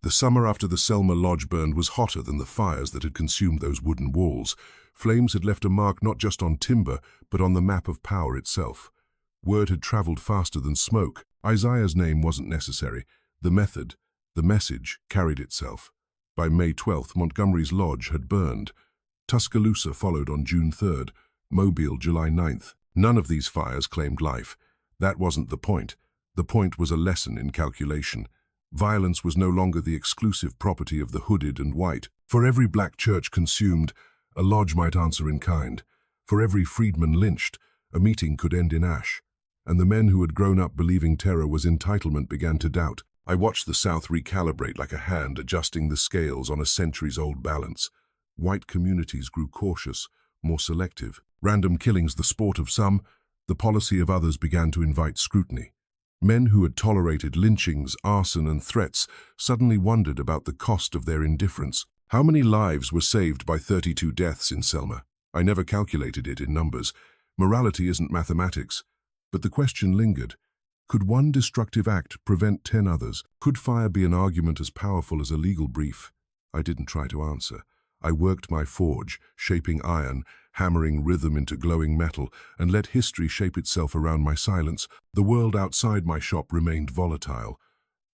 The summer after the Selma Lodge burned was hotter than the fires that had consumed those wooden walls. Flames had left a mark not just on timber, but on the map of power itself. Word had traveled faster than smoke. Isaiah's name wasn't necessary. The method, the message, carried itself. By May 12th, Montgomery's lodge had burned. Tuscaloosa followed on June 3rd, Mobile July 9th. None of these fires claimed life. That wasn't the point. The point was a lesson in calculation. Violence was no longer the exclusive property of the hooded and white. For every black church consumed, a lodge might answer in kind. For every freedman lynched, a meeting could end in ash. And the men who had grown up believing terror was entitlement began to doubt. I watched the South recalibrate like a hand adjusting the scales on a centuries-old balance. White communities grew cautious, more selective. Random killings the sport of some, the policy of others began to invite scrutiny. Men who had tolerated lynchings, arson and threats suddenly wondered about the cost of their indifference. How many lives were saved by 32 deaths in Selma? I never calculated it in numbers. Morality isn't mathematics. But the question lingered. Could one destructive act prevent 10 others? Could fire be an argument as powerful as a legal brief? I didn't try to answer. I worked my forge, shaping iron, hammering rhythm into glowing metal, and let history shape itself around my silence. The world outside my shop remained volatile.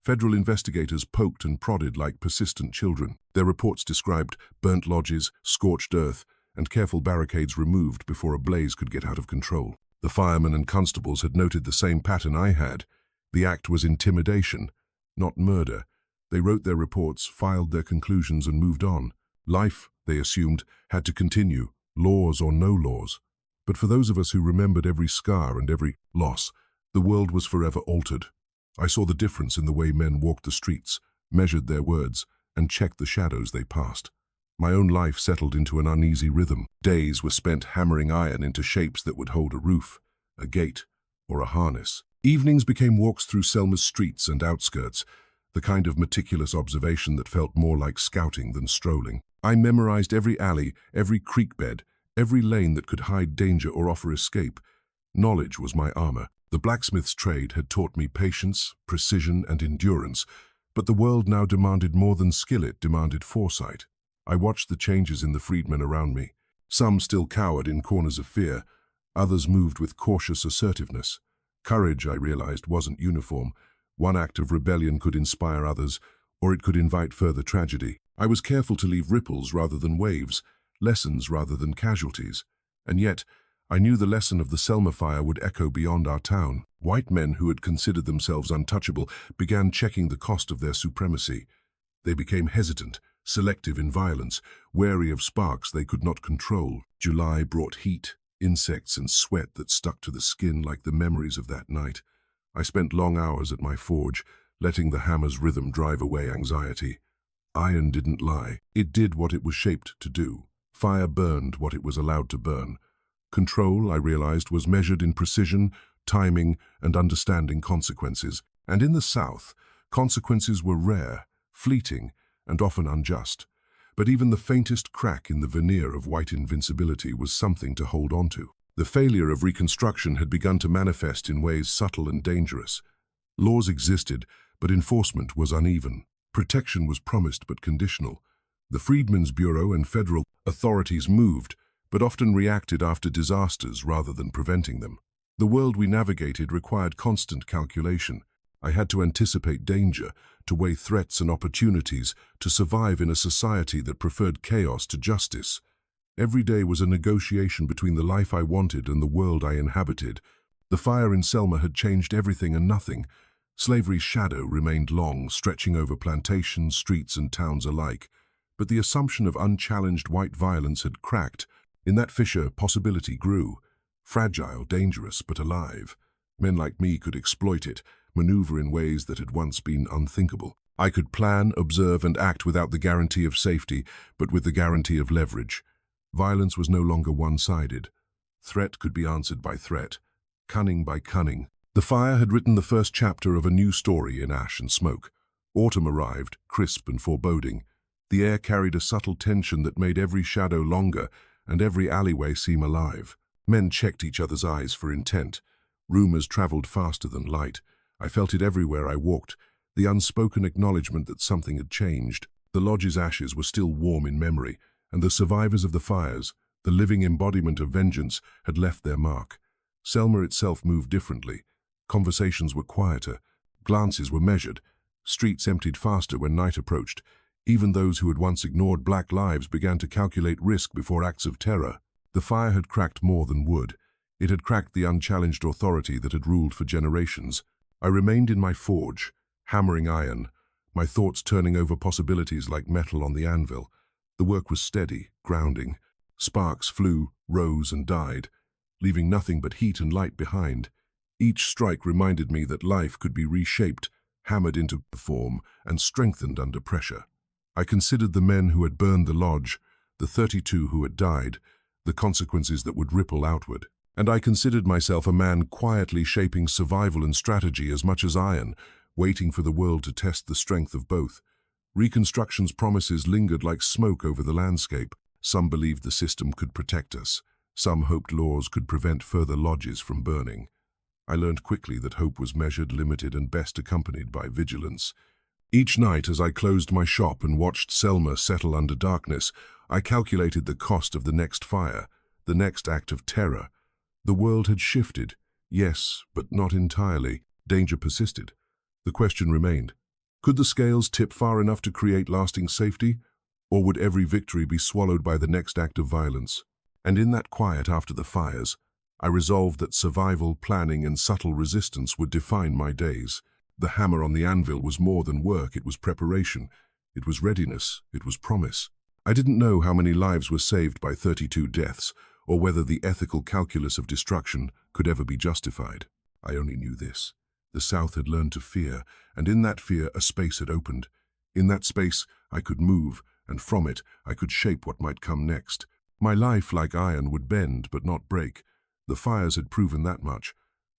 Federal investigators poked and prodded like persistent children. Their reports described burnt lodges, scorched earth, and careful barricades removed before a blaze could get out of control. The firemen and constables had noted the same pattern I had. The act was intimidation, not murder. They wrote their reports, filed their conclusions, and moved on. Life, they assumed, had to continue, laws or no laws. But for those of us who remembered every scar and every loss, the world was forever altered. I saw the difference in the way men walked the streets, measured their words, and checked the shadows they passed. My own life settled into an uneasy rhythm. Days were spent hammering iron into shapes that would hold a roof, a gate, or a harness. Evenings became walks through Selma's streets and outskirts, the kind of meticulous observation that felt more like scouting than strolling. I memorized every alley, every creek bed, every lane that could hide danger or offer escape. Knowledge was my armor. The blacksmith's trade had taught me patience, precision, and endurance, but the world now demanded more than skill, it demanded foresight. I watched the changes in the freedmen around me. Some still cowered in corners of fear, others moved with cautious assertiveness. Courage, I realized, wasn't uniform. One act of rebellion could inspire others, or it could invite further tragedy. I was careful to leave ripples rather than waves, lessons rather than casualties. And yet, I knew the lesson of the Selma fire would echo beyond our town. White men who had considered themselves untouchable began checking the cost of their supremacy. They became hesitant, selective in violence, wary of sparks they could not control. July brought heat, insects and sweat that stuck to the skin like the memories of that night. I spent long hours at my forge, letting the hammer's rhythm drive away anxiety. Iron didn't lie. It did what it was shaped to do. Fire burned what it was allowed to burn. Control, I realized, was measured in precision, timing, and understanding consequences. And in the South, consequences were rare, fleeting, and often unjust. But even the faintest crack in the veneer of white invincibility was something to hold on to. The failure of Reconstruction had begun to manifest in ways subtle and dangerous. Laws existed, but enforcement was uneven. Protection was promised but conditional. The Freedmen's Bureau and federal authorities moved, but often reacted after disasters rather than preventing them. The world we navigated required constant calculation. I had to anticipate danger, to weigh threats and opportunities, to survive in a society that preferred chaos to justice. Every day was a negotiation between the life I wanted and the world I inhabited. The fire in Selma had changed everything and nothing. Slavery's shadow remained long, stretching over plantations, streets, and towns alike. But the assumption of unchallenged white violence had cracked. In that fissure, possibility grew. Fragile, dangerous, but alive. Men like me could exploit it, maneuver in ways that had once been unthinkable. I could plan, observe, and act without the guarantee of safety, but with the guarantee of leverage. Violence was no longer one-sided. Threat could be answered by threat, cunning by cunning. The fire had written the first chapter of a new story in ash and smoke. Autumn arrived, crisp and foreboding. The air carried a subtle tension that made every shadow longer and every alleyway seem alive. Men checked each other's eyes for intent. Rumors traveled faster than light. I felt it everywhere I walked. the unspoken acknowledgement that something had changed. The lodge's ashes were still warm in memory, and the survivors of the fires, the living embodiment of vengeance, had left their mark. Selma itself moved differently. Conversations were quieter, glances were measured, streets emptied faster when night approached. Even those who had once ignored black lives began to calculate risk before acts of terror. The fire had cracked more than wood. It had cracked the unchallenged authority that had ruled for generations. I remained in my forge, hammering iron, my thoughts turning over possibilities like metal on the anvil. The work was steady, grounding. Sparks flew, rose and died, leaving nothing but heat and light behind. Each strike reminded me that life could be reshaped, hammered into form, and strengthened under pressure. I considered the men who had burned the lodge, the 32 who had died, the consequences that would ripple outward. And I considered myself a man quietly shaping survival and strategy as much as iron, waiting for the world to test the strength of both. Reconstruction's promises lingered like smoke over the landscape. Some believed the system could protect us. Some hoped laws could prevent further lodges from burning. I learned quickly that hope was measured, limited, and best accompanied by vigilance. Each night, as I closed my shop and watched Selma settle under darkness, I calculated the cost of the next fire, the next act of terror. The world had shifted, yes, but not entirely. Danger persisted. The question remained, could the scales tip far enough to create lasting safety, or would every victory be swallowed by the next act of violence? And in that quiet after the fires, I resolved that survival, planning, and subtle resistance would define my days. The hammer on the anvil was more than work, it was preparation. It was readiness, it was promise. I didn't know how many lives were saved by 32 deaths, or whether the ethical calculus of destruction could ever be justified. I only knew this. The South had learned to fear, and in that fear a space had opened. In that space I could move, and from it I could shape what might come next. My life, like iron, would bend but not break. The fires had proven that much.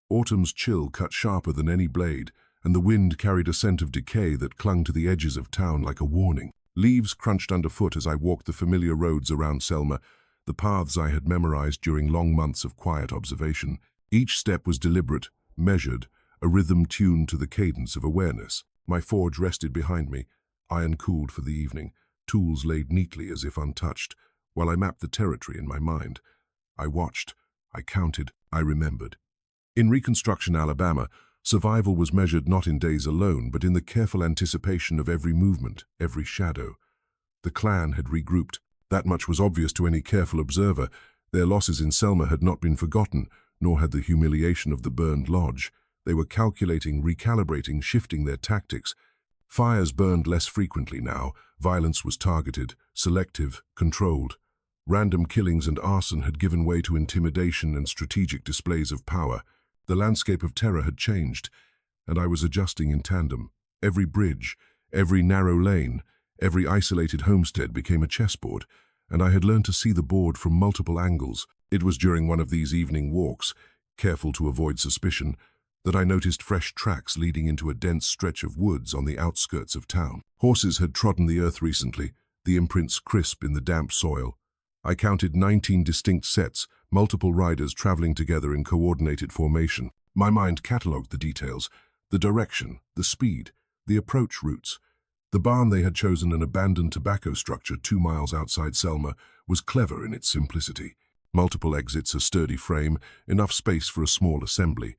Autumn's chill cut sharper than any blade, and the wind carried a scent of decay that clung to the edges of town like a warning. Leaves crunched underfoot as I walked the familiar roads around Selma, the paths I had memorized during long months of quiet observation. Each step was deliberate, measured, a rhythm tuned to the cadence of awareness. My forge rested behind me, iron cooled for the evening, tools laid neatly as if untouched, while I mapped the territory in my mind. I watched, I counted, I remembered. In Reconstruction, Alabama, survival was measured not in days alone, but in the careful anticipation of every movement, every shadow. The Klan had regrouped. That much was obvious to any careful observer. Their losses in Selma had not been forgotten, nor had the humiliation of the burned lodge. They were calculating, recalibrating, shifting their tactics. Fires burned less frequently now. Violence was targeted, selective, controlled. Random killings and arson had given way to intimidation and strategic displays of power. The landscape of terror had changed, and I was adjusting in tandem. Every bridge, every narrow lane, every isolated homestead became a chessboard, and I had learned to see the board from multiple angles. It was during one of these evening walks, careful to avoid suspicion, that I noticed fresh tracks leading into a dense stretch of woods on the outskirts of town. Horses had trodden the earth recently, the imprints crisp in the damp soil. I counted 19 distinct sets, multiple riders traveling together in coordinated formation. My mind catalogued the details, the direction, the speed, the approach routes. The barn they had chosen, an abandoned tobacco structure 2 miles outside Selma, was clever in its simplicity. Multiple exits, a sturdy frame, enough space for a small assembly.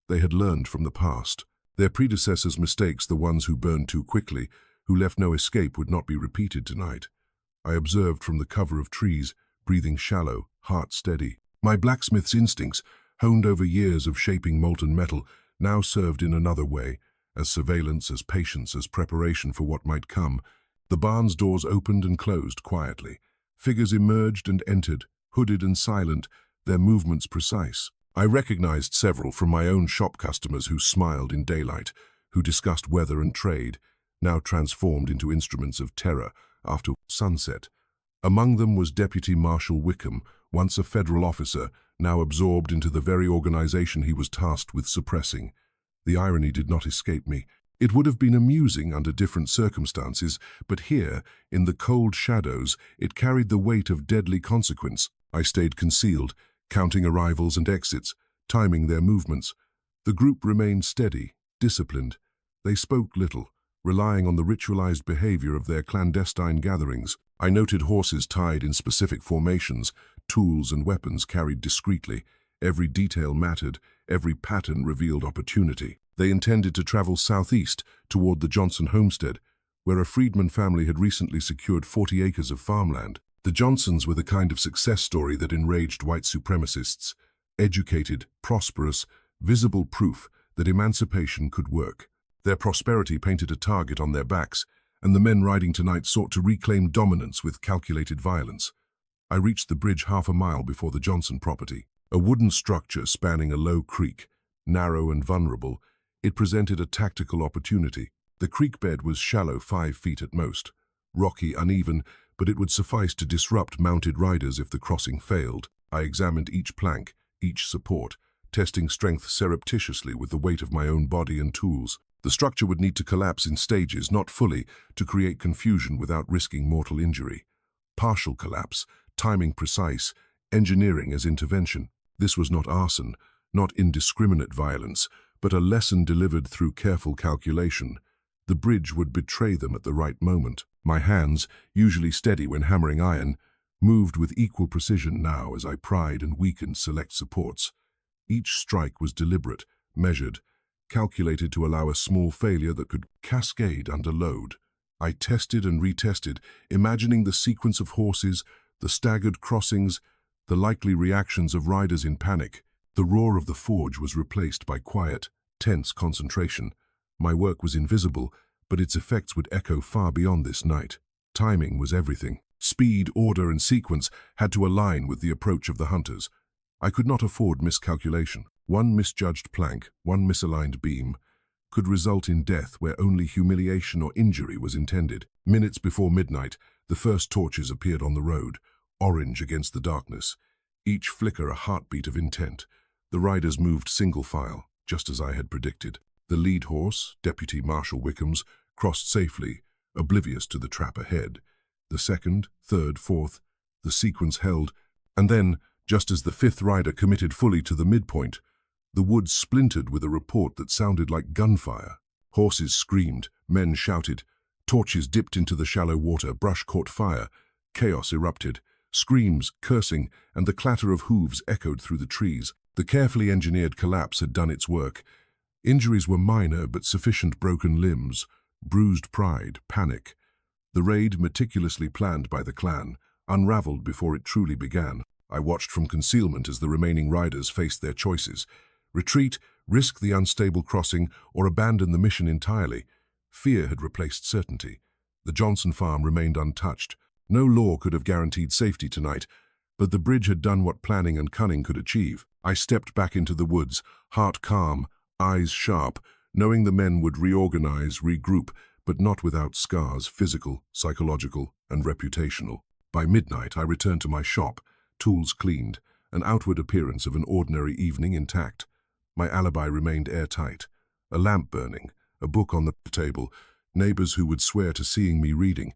They had learned from the past. Their predecessors' mistakes, the ones who burned too quickly, who left no escape, would not be repeated tonight. I observed from the cover of trees, breathing shallow, heart steady. My blacksmith's instincts, honed over years of shaping molten metal, now served in another way, as surveillance, as patience, as preparation for what might come. The barn's doors opened and closed quietly. Figures emerged and entered, hooded and silent, their movements precise. I recognized several from my own shop customers who smiled in daylight, who discussed weather and trade, now transformed into instruments of terror after sunset. Among them was Deputy Marshal Wickham, once a federal officer, now absorbed into the very organization he was tasked with suppressing. The irony did not escape me. It would have been amusing under different circumstances, but here, in the cold shadows, it carried the weight of deadly consequence. I stayed concealed, counting arrivals and exits, timing their movements. The group remained steady, disciplined. They spoke little, relying on the ritualized behavior of their clandestine gatherings. I noted horses tied in specific formations, tools and weapons carried discreetly. Every detail mattered, every pattern revealed opportunity. They intended to travel southeast toward the Johnson homestead, where a freedman family had recently secured 40 acres of farmland. The Johnsons were the kind of success story that enraged white supremacists. Educated, prosperous, visible proof that emancipation could work. Their prosperity painted a target on their backs, and the men riding tonight sought to reclaim dominance with calculated violence. I reached the bridge half a mile before the Johnson property. A wooden structure spanning a low creek, narrow and vulnerable, it presented a tactical opportunity. The creek bed was shallow, 5 feet at most. Rocky, uneven, but it would suffice to disrupt mounted riders if the crossing failed. I examined each plank, each support, testing strength surreptitiously with the weight of my own body and tools. The structure would need to collapse in stages, not fully, to create confusion without risking mortal injury. Partial collapse, timing precise, engineering as intervention. This was not arson, not indiscriminate violence, but a lesson delivered through careful calculation. The bridge would betray them at the right moment. My hands, usually steady when hammering iron, moved with equal precision now as I pried and weakened select supports. Each strike was deliberate, measured, calculated to allow a small failure that could cascade under load. I tested and retested, imagining the sequence of horses, the staggered crossings, the likely reactions of riders in panic. The roar of the forge was replaced by quiet, tense concentration. My work was invisible, but its effects would echo far beyond this night. Timing was everything. Speed, order, and sequence had to align with the approach of the hunters. I could not afford miscalculation. One misjudged plank, one misaligned beam, could result in death where only humiliation or injury was intended. Minutes before midnight, the first torches appeared on the road, orange against the darkness. Each flicker a heartbeat of intent. The riders moved single file, just as I had predicted. The lead horse, Deputy Marshal Wickham's, crossed safely, oblivious to the trap ahead. The second, third, fourth, the sequence held, and then, just as the fifth rider committed fully to the midpoint, the woods splintered with a report that sounded like gunfire. Horses screamed, men shouted, torches dipped into the shallow water, brush caught fire, chaos erupted, screams, cursing, and the clatter of hooves echoed through the trees. The carefully engineered collapse had done its work. Injuries were minor but sufficient: broken limbs, bruised pride, panic. The raid, meticulously planned by the clan, unraveled before it truly began. I watched from concealment as the remaining riders faced their choices. Retreat, risk the unstable crossing, or abandon the mission entirely. Fear had replaced certainty. The Johnson farm remained untouched. No law could have guaranteed safety tonight, but the bridge had done what planning and cunning could achieve. I stepped back into the woods, heart calm, eyes sharp, knowing the men would reorganize, regroup, but not without scars, physical, psychological, and reputational. By midnight, I returned to my shop, tools cleaned, an outward appearance of an ordinary evening intact. My alibi remained airtight. A lamp burning, a book on the table, neighbors who would swear to seeing me reading.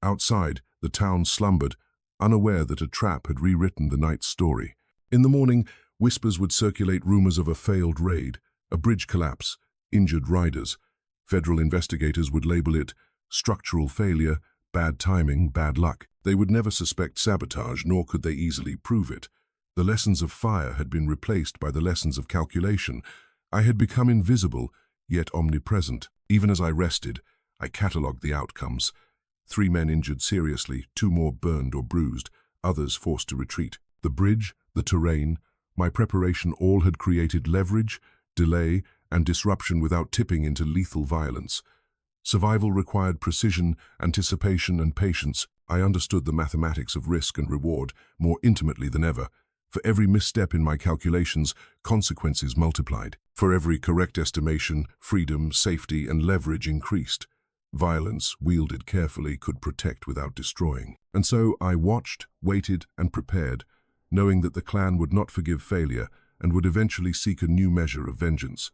Outside, the town slumbered, unaware that a trap had rewritten the night's story. In the morning, whispers would circulate rumors of a failed raid, a bridge collapse, injured riders. Federal investigators would label it structural failure, bad timing, bad luck. They would never suspect sabotage, nor could they easily prove it. The lessons of fire had been replaced by the lessons of calculation. I had become invisible, yet omnipresent. Even as I rested, I catalogued the outcomes. 3 men injured seriously, 2 more burned or bruised, others forced to retreat. The bridge, the terrain, my preparation all had created leverage, delay, and disruption without tipping into lethal violence. Survival required precision, anticipation, and patience. I understood the mathematics of risk and reward more intimately than ever. For every misstep in my calculations, consequences multiplied. For every correct estimation, freedom, safety, and leverage increased. Violence, wielded carefully, could protect without destroying. And so I watched, waited, and prepared, knowing that the clan would not forgive failure and would eventually seek a new measure of vengeance.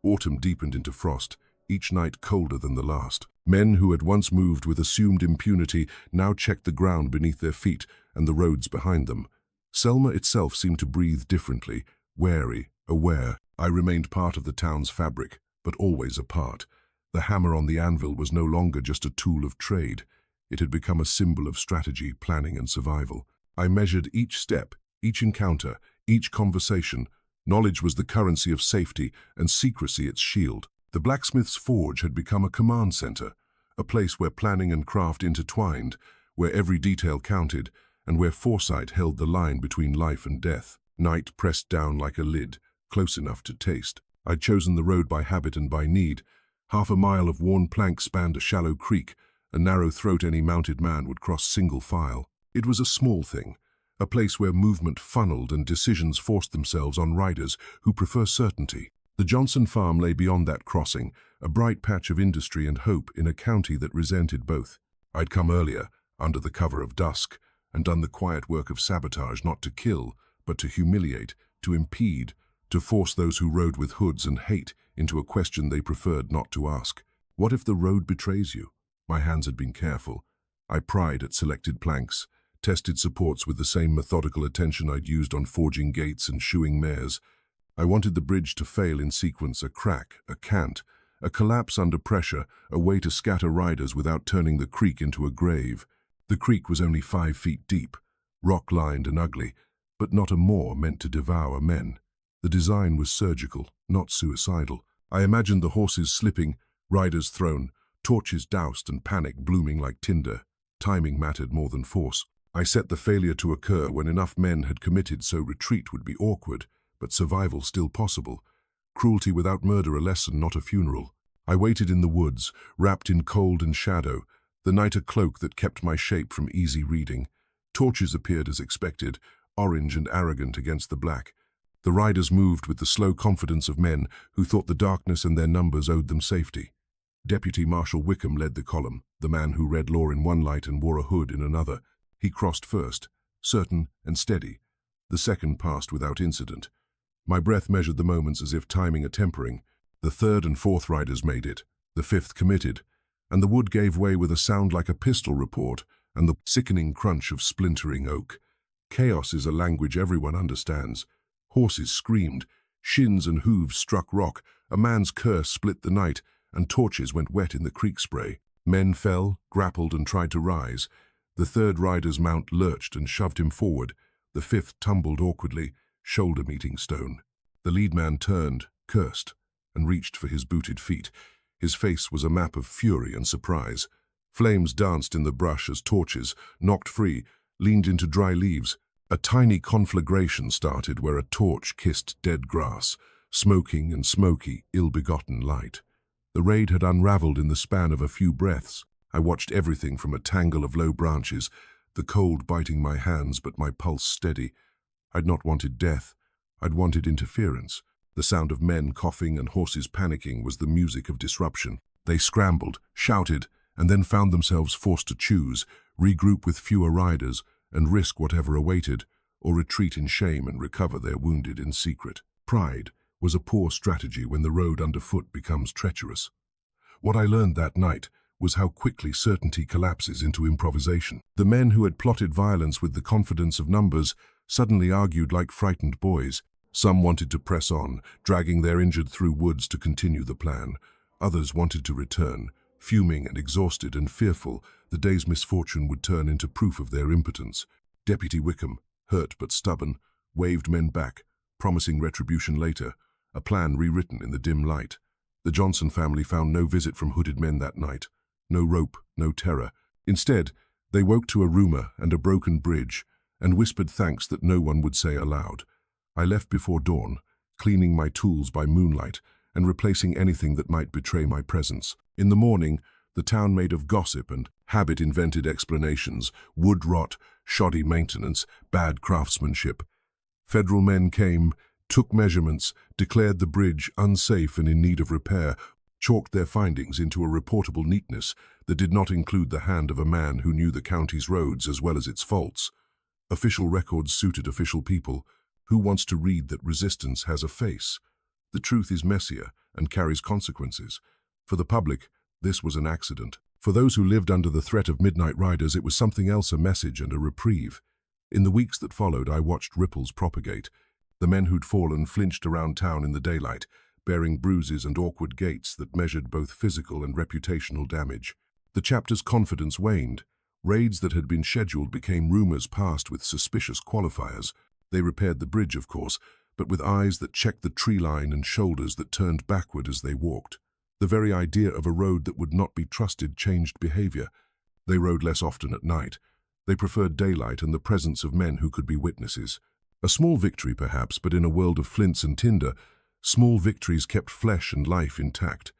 Autumn deepened into frost, each night colder than the last. Men who had once moved with assumed impunity now checked the ground beneath their feet and the roads behind them. Selma itself seemed to breathe differently, wary, aware. I remained part of the town's fabric, but always apart. The hammer on the anvil was no longer just a tool of trade. It had become a symbol of strategy, planning, and survival. I measured each step, each encounter, each conversation. Knowledge was the currency of safety, and secrecy its shield. The blacksmith's forge had become a command center, a place where planning and craft intertwined, where every detail counted, and where foresight held the line between life and death. Night pressed down like a lid, close enough to taste. I'd chosen the road by habit and by need. Half a mile of worn plank spanned a shallow creek, a narrow throat any mounted man would cross single file. It was a small thing, a place where movement funneled and decisions forced themselves on riders who prefer certainty. The Johnson farm lay beyond that crossing, a bright patch of industry and hope in a county that resented both. I'd come earlier, under the cover of dusk, and done the quiet work of sabotage, not to kill, but to humiliate, to impede, to force those who rode with hoods and hate into a question they preferred not to ask. What if the road betrays you? My hands had been careful. I pried at selected planks, tested supports with the same methodical attention I'd used on forging gates and shoeing mares. I wanted the bridge to fail in sequence, a crack, a cant, a collapse under pressure, a way to scatter riders without turning the creek into a grave. The creek was only 5 feet deep, rock-lined and ugly, but not a moor meant to devour men. The design was surgical, not suicidal. I imagined the horses slipping, riders thrown, torches doused and panic blooming like tinder. Timing mattered more than force. I set the failure to occur when enough men had committed so retreat would be awkward, but survival still possible. Cruelty without murder a lesson, not a funeral. I waited in the woods, wrapped in cold and shadow, the night a cloak that kept my shape from easy reading. Torches appeared as expected, orange and arrogant against the black. The riders moved with the slow confidence of men who thought the darkness and their numbers owed them safety. Deputy Marshal Wickham led the column, the man who read law in one light and wore a hood in another. He crossed first, certain and steady. The second passed without incident. My breath measured the moments as if timing a tempering. The third and fourth riders made it. The fifth committed. And the wood gave way with a sound like a pistol report and the sickening crunch of splintering oak. Chaos is a language everyone understands. Horses screamed, shins and hooves struck rock, a man's curse split the night, and torches went wet in the creek spray. Men fell, grappled and tried to rise. The third rider's mount lurched and shoved him forward. The fifth tumbled awkwardly, shoulder meeting stone. The lead man turned, cursed, and reached for his booted feet. His face was a map of fury and surprise. Flames danced in the brush as torches, knocked free, leaned into dry leaves. A tiny conflagration started where a torch kissed dead grass, smoking and smoky, ill-begotten light. The raid had unraveled in the span of a few breaths. I watched everything from a tangle of low branches, the cold biting my hands but my pulse steady. I'd not wanted death. I'd wanted interference. The sound of men coughing and horses panicking was the music of disruption. They scrambled, shouted, and then found themselves forced to choose, regroup with fewer riders, and risk whatever awaited, or retreat in shame and recover their wounded in secret. Pride was a poor strategy when the road underfoot becomes treacherous. What I learned that night was how quickly certainty collapses into improvisation. The men who had plotted violence with the confidence of numbers suddenly argued like frightened boys. Some wanted to press on, dragging their injured through woods to continue the plan. Others wanted to return, fuming and exhausted and fearful the day's misfortune would turn into proof of their impotence. Deputy Wickham, hurt but stubborn, waved men back, promising retribution later, a plan rewritten in the dim light. The Johnson family found no visit from hooded men that night, no rope, no terror. Instead, they woke to a rumor and a broken bridge, and whispered thanks that no one would say aloud. I left before dawn, cleaning my tools by moonlight and replacing anything that might betray my presence. In the morning, the town made of gossip and habit-invented explanations, wood rot, shoddy maintenance, bad craftsmanship. Federal men came, took measurements, declared the bridge unsafe and in need of repair, chalked their findings into a reportable neatness that did not include the hand of a man who knew the county's roads as well as its faults. Official records suited official people. Who wants to read that resistance has a face? The truth is messier and carries consequences. For the public, this was an accident. For those who lived under the threat of midnight riders, it was something else, a message and a reprieve. In the weeks that followed, I watched ripples propagate. The men who'd fallen flinched around town in the daylight, bearing bruises and awkward gaits that measured both physical and reputational damage. The chapter's confidence waned. Raids that had been scheduled became rumors passed with suspicious qualifiers. They repaired the bridge, of course, but with eyes that checked the tree line and shoulders that turned backward as they walked. The very idea of a road that would not be trusted changed behavior. They rode less often at night. They preferred daylight and the presence of men who could be witnesses. A small victory, perhaps, but in a world of flints and tinder, small victories kept flesh and life intact.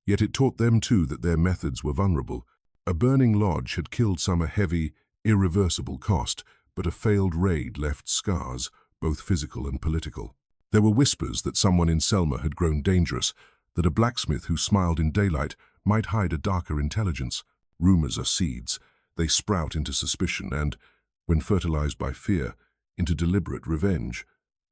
Yet it taught them, too, that their methods were vulnerable. A burning lodge had killed some a heavy, irreversible cost, but a failed raid left scars, both physical and political. There were whispers that someone in Selma had grown dangerous, that a blacksmith who smiled in daylight might hide a darker intelligence. Rumors are seeds. They sprout into suspicion and, when fertilized by fear, into deliberate revenge.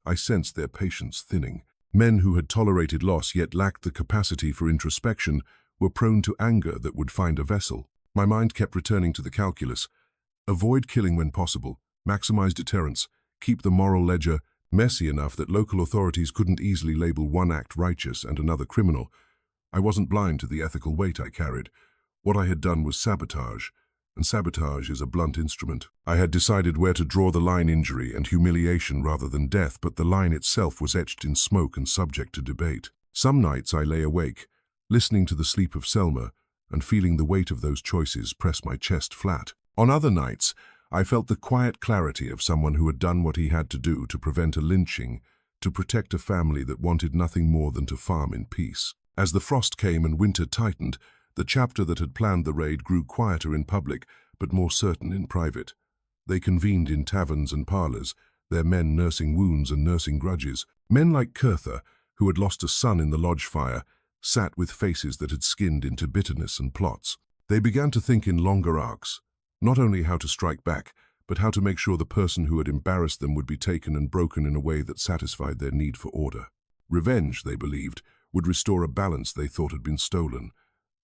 I sensed their patience thinning. Men who had tolerated loss yet lacked the capacity for introspection were prone to anger that would find a vessel. My mind kept returning to the calculus. Avoid killing when possible, maximize deterrence, keep the moral ledger messy enough that local authorities couldn't easily label one act righteous and another criminal. I wasn't blind to the ethical weight I carried. What I had done was sabotage, and sabotage is a blunt instrument. I had decided where to draw the line: injury and humiliation rather than death, but the line itself was etched in smoke and subject to debate. Some nights I lay awake, listening to the sleep of Selma, and feeling the weight of those choices press my chest flat. On other nights, I felt the quiet clarity of someone who had done what he had to do to prevent a lynching, to protect a family that wanted nothing more than to farm in peace. As the frost came and winter tightened, the chapter that had planned the raid grew quieter in public, but more certain in private. They convened in taverns and parlors, their men nursing wounds and nursing grudges. Men like Kurtha, who had lost a son in the lodge fire, sat with faces that had skinned into bitterness and plots. They began to think in longer arcs, not only how to strike back, but how to make sure the person who had embarrassed them would be taken and broken in a way that satisfied their need for order. Revenge, they believed, would restore a balance they thought had been stolen.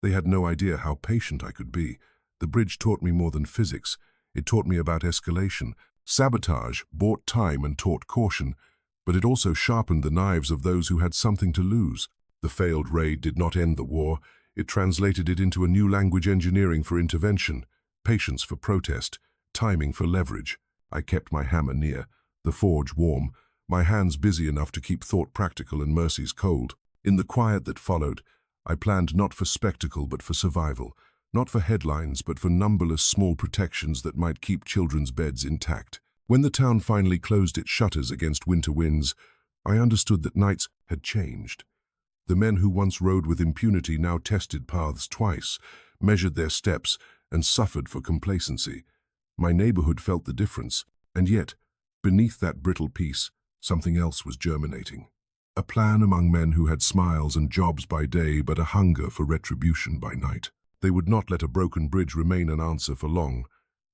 They had no idea how patient I could be. The bridge taught me more than physics. It taught me about escalation. Sabotage bought time and taught caution, but it also sharpened the knives of those who had something to lose. The failed raid did not end the war. It translated it into a new language: engineering for intervention, patience for protest, timing for leverage. I kept my hammer near, the forge warm, my hands busy enough to keep thought practical and mercies cold. In the quiet that followed, I planned not for spectacle but for survival, not for headlines but for numberless small protections that might keep children's beds intact. When the town finally closed its shutters against winter winds, I understood that nights had changed. The men who once rode with impunity now tested paths twice, measured their steps, and suffered for complacency. My neighborhood felt the difference, and yet, beneath that brittle peace, something else was germinating. A plan among men who had smiles and jobs by day, but a hunger for retribution by night. They would not let a broken bridge remain an answer for long.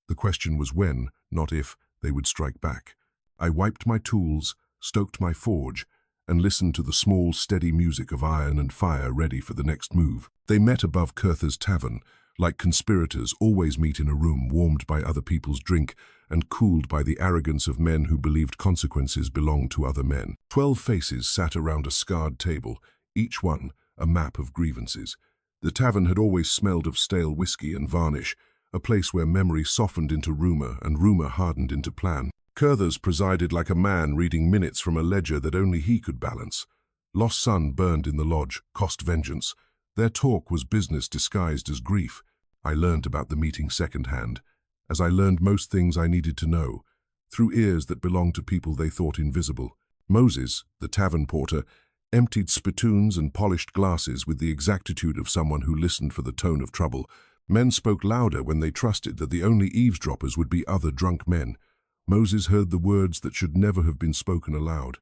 The question was when, not if, they would strike back. I wiped my tools, stoked my forge, and listened to the small, steady music of iron and fire ready for the next move. They met above Kurtha's tavern, like conspirators always meet in a room warmed by other people's drink and cooled by the arrogance of men who believed consequences belonged to other men. 12 faces sat around a scarred table, each one a map of grievances. The tavern had always smelled of stale whiskey and varnish, a place where memory softened into rumor and rumor hardened into plan. Kurtha's presided like a man reading minutes from a ledger that only he could balance. Lost son burned in the lodge, cost vengeance. Their talk was business disguised as grief. I learned about the meeting secondhand, as I learned most things I needed to know, through ears that belonged to people they thought invisible. Moses, the tavern porter, emptied spittoons and polished glasses with the exactitude of someone who listened for the tone of trouble. Men spoke louder when they trusted that the only eavesdroppers would be other drunk men. Moses heard the words that should never have been spoken aloud.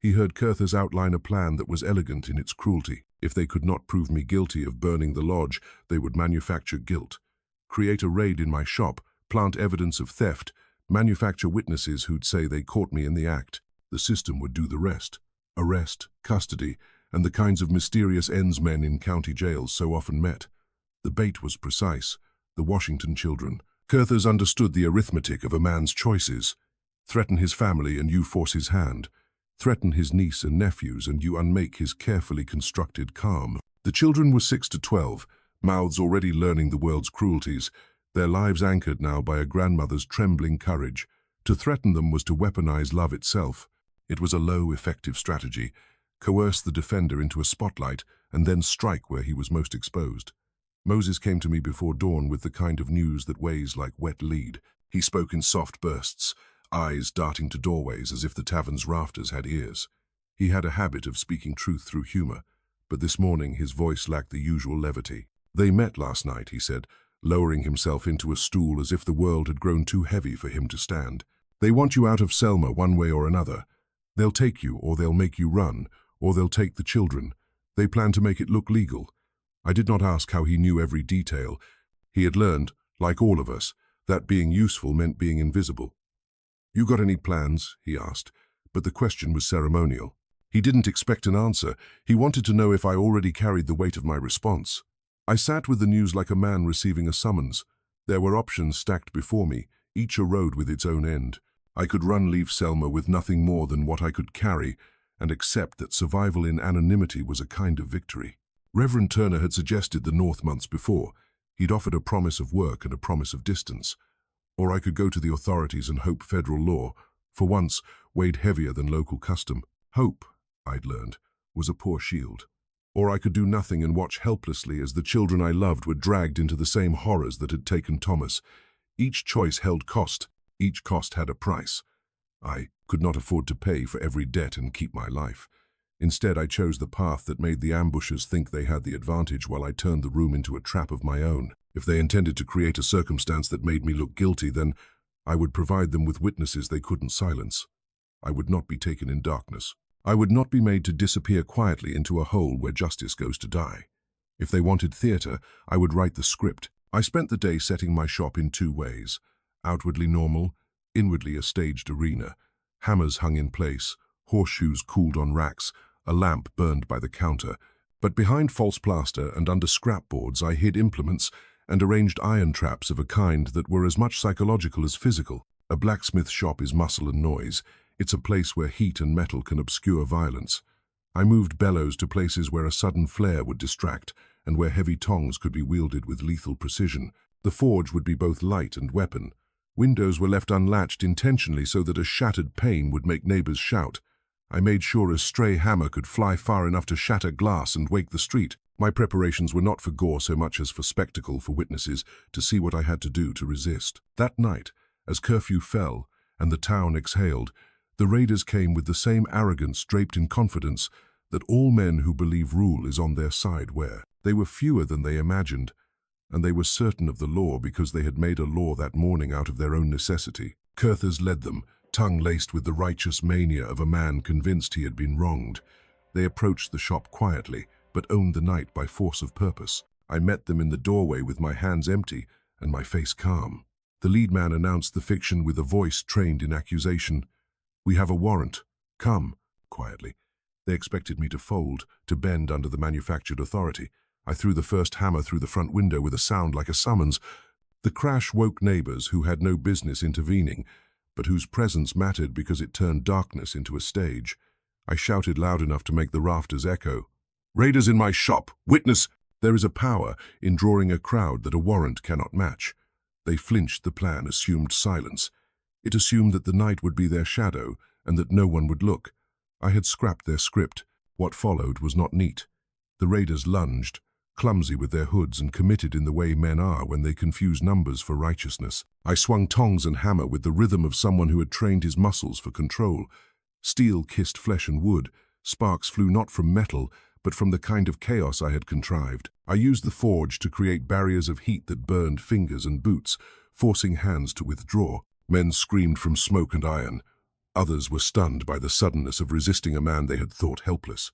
He heard Kurtha's outline a plan that was elegant in its cruelty. If they could not prove me guilty of burning the lodge, they would manufacture guilt. Create a raid in my shop, plant evidence of theft, manufacture witnesses who'd say they caught me in the act. The system would do the rest. Arrest, custody, and the kinds of mysterious ends men in county jails so often met. The bait was precise. The Washington children. Kurtha's understood the arithmetic of a man's choices. Threaten his family and you force his hand. Threaten his niece and nephews, and you unmake his carefully constructed calm. The children were 6 to 12, mouths already learning the world's cruelties, their lives anchored now by a grandmother's trembling courage. To threaten them was to weaponize love itself. It was a low, effective strategy. Coerce the defender into a spotlight and then strike where he was most exposed. Moses came to me before dawn with the kind of news that weighs like wet lead. He spoke in soft bursts, eyes darting to doorways as if the tavern's rafters had ears. He had a habit of speaking truth through humor, but this morning his voice lacked the usual levity. They met last night, he said, lowering himself into a stool as if the world had grown too heavy for him to stand. They want you out of Selma one way or another. They'll take you, or they'll make you run, or they'll take the children. They plan to make it look legal. I did not ask how he knew every detail. He had learned, like all of us, that being useful meant being invisible. "You got any plans?" he asked, but the question was ceremonial. He didn't expect an answer. He wanted to know if I already carried the weight of my response. I sat with the news like a man receiving a summons. There were options stacked before me, each a road with its own end. I could leave Selma with nothing more than what I could carry, and accept that survival in anonymity was a kind of victory. Reverend Turner had suggested the North months before. He'd offered a promise of work and a promise of distance. Or I could go to the authorities and hope federal law, for once, weighed heavier than local custom. Hope, I'd learned, was a poor shield. Or I could do nothing and watch helplessly as the children I loved were dragged into the same horrors that had taken Thomas. Each choice held cost. Each cost had a price. I could not afford to pay for every debt and keep my life. Instead, I chose the path that made the ambushers think they had the advantage while I turned the room into a trap of my own. If they intended to create a circumstance that made me look guilty, then I would provide them with witnesses they couldn't silence. I would not be taken in darkness. I would not be made to disappear quietly into a hole where justice goes to die. If they wanted theater, I would write the script. I spent the day setting my shop in 2 ways. Outwardly normal, inwardly a staged arena. Hammers hung in place, horseshoes cooled on racks, a lamp burned by the counter. But behind false plaster and under scrapboards I hid implements and arranged iron traps of a kind that were as much psychological as physical. A blacksmith shop is muscle and noise. It's a place where heat and metal can obscure violence. I moved bellows to places where a sudden flare would distract and where heavy tongs could be wielded with lethal precision. The forge would be both light and weapon. Windows were left unlatched intentionally so that a shattered pane would make neighbors shout. I made sure a stray hammer could fly far enough to shatter glass and wake the street. My preparations were not for gore so much as for spectacle for witnesses to see what I had to do to resist. That night, as curfew fell and the town exhaled, the raiders came with the same arrogance draped in confidence that all men who believe rule is on their side wear. They were fewer than they imagined, and they were certain of the law because they had made a law that morning out of their own necessity. Curthers led them, tongue laced with the righteous mania of a man convinced he had been wronged. They approached the shop quietly, but owned the night by force of purpose. I met them in the doorway with my hands empty and my face calm. The lead man announced the fiction with a voice trained in accusation. "We have a warrant. Come," quietly. They expected me to fold, to bend under the manufactured authority. I threw the first hammer through the front window with a sound like a summons. The crash woke neighbors who had no business intervening, but whose presence mattered because it turned darkness into a stage. I shouted loud enough to make the rafters echo. "Raiders in my shop! Witness!" There is a power in drawing a crowd that a warrant cannot match. They flinched. The plan assumed silence. It assumed that the night would be their shadow and that no one would look. I had scrapped their script. What followed was not neat. The raiders lunged, clumsy with their hoods and committed in the way men are when they confuse numbers for righteousness. I swung tongs and hammer with the rhythm of someone who had trained his muscles for control. Steel kissed flesh and wood. Sparks flew not from metal, but from the kind of chaos I had contrived. I used the forge to create barriers of heat that burned fingers and boots, forcing hands to withdraw. Men screamed from smoke and iron. Others were stunned by the suddenness of resisting a man they had thought helpless.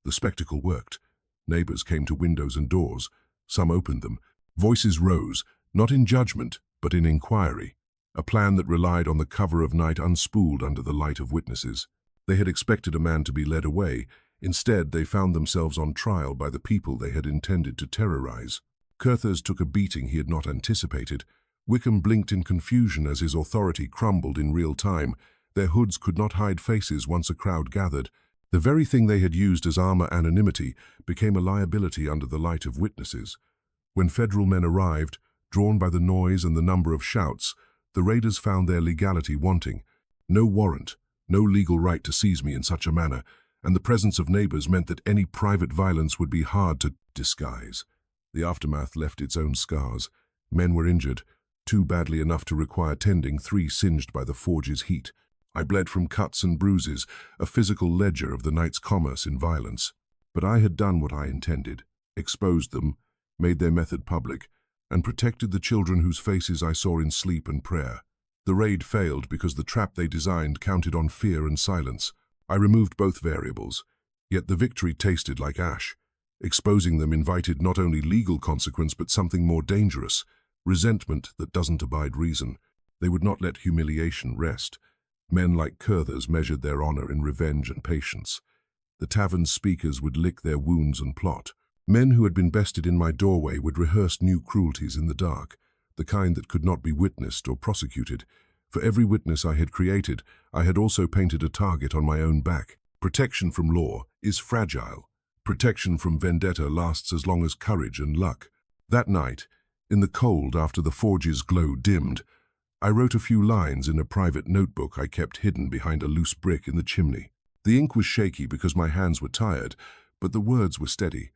The spectacle worked. Neighbors came to windows and doors. Some opened them. Voices rose, not in judgment, but in inquiry. A plan that relied on the cover of night unspooled under the light of witnesses. They had expected a man to be led away. Instead, they found themselves on trial by the people they had intended to terrorize. Curthers took a beating he had not anticipated. Wickham blinked in confusion as his authority crumbled in real time. Their hoods could not hide faces once a crowd gathered. The very thing they had used as armor, anonymity, became a liability under the light of witnesses. When federal men arrived, drawn by the noise and the number of shouts, the raiders found their legality wanting. No warrant, no legal right to seize me in such a manner, and the presence of neighbors meant that any private violence would be hard to disguise. The aftermath left its own scars. Men were injured, 2 badly enough to require tending, 3 singed by the forge's heat. I bled from cuts and bruises, a physical ledger of the night's commerce in violence. But I had done what I intended, exposed them, made their method public, and protected the children whose faces I saw in sleep and prayer. The raid failed because the trap they designed counted on fear and silence. I removed both variables, yet the victory tasted like ash. Exposing them invited not only legal consequence but something more dangerous, resentment that doesn't abide reason. They would not let humiliation rest. Men like Curthers measured their honor in revenge and patience. The tavern speakers would lick their wounds and plot. Men who had been bested in my doorway would rehearse new cruelties in the dark, the kind that could not be witnessed or prosecuted. For every witness I had created, I had also painted a target on my own back. Protection from law is fragile. Protection from vendetta lasts as long as courage and luck. That night, in the cold after the forge's glow dimmed, I wrote a few lines in a private notebook I kept hidden behind a loose brick in the chimney. The ink was shaky because my hands were tired, but the words were steady.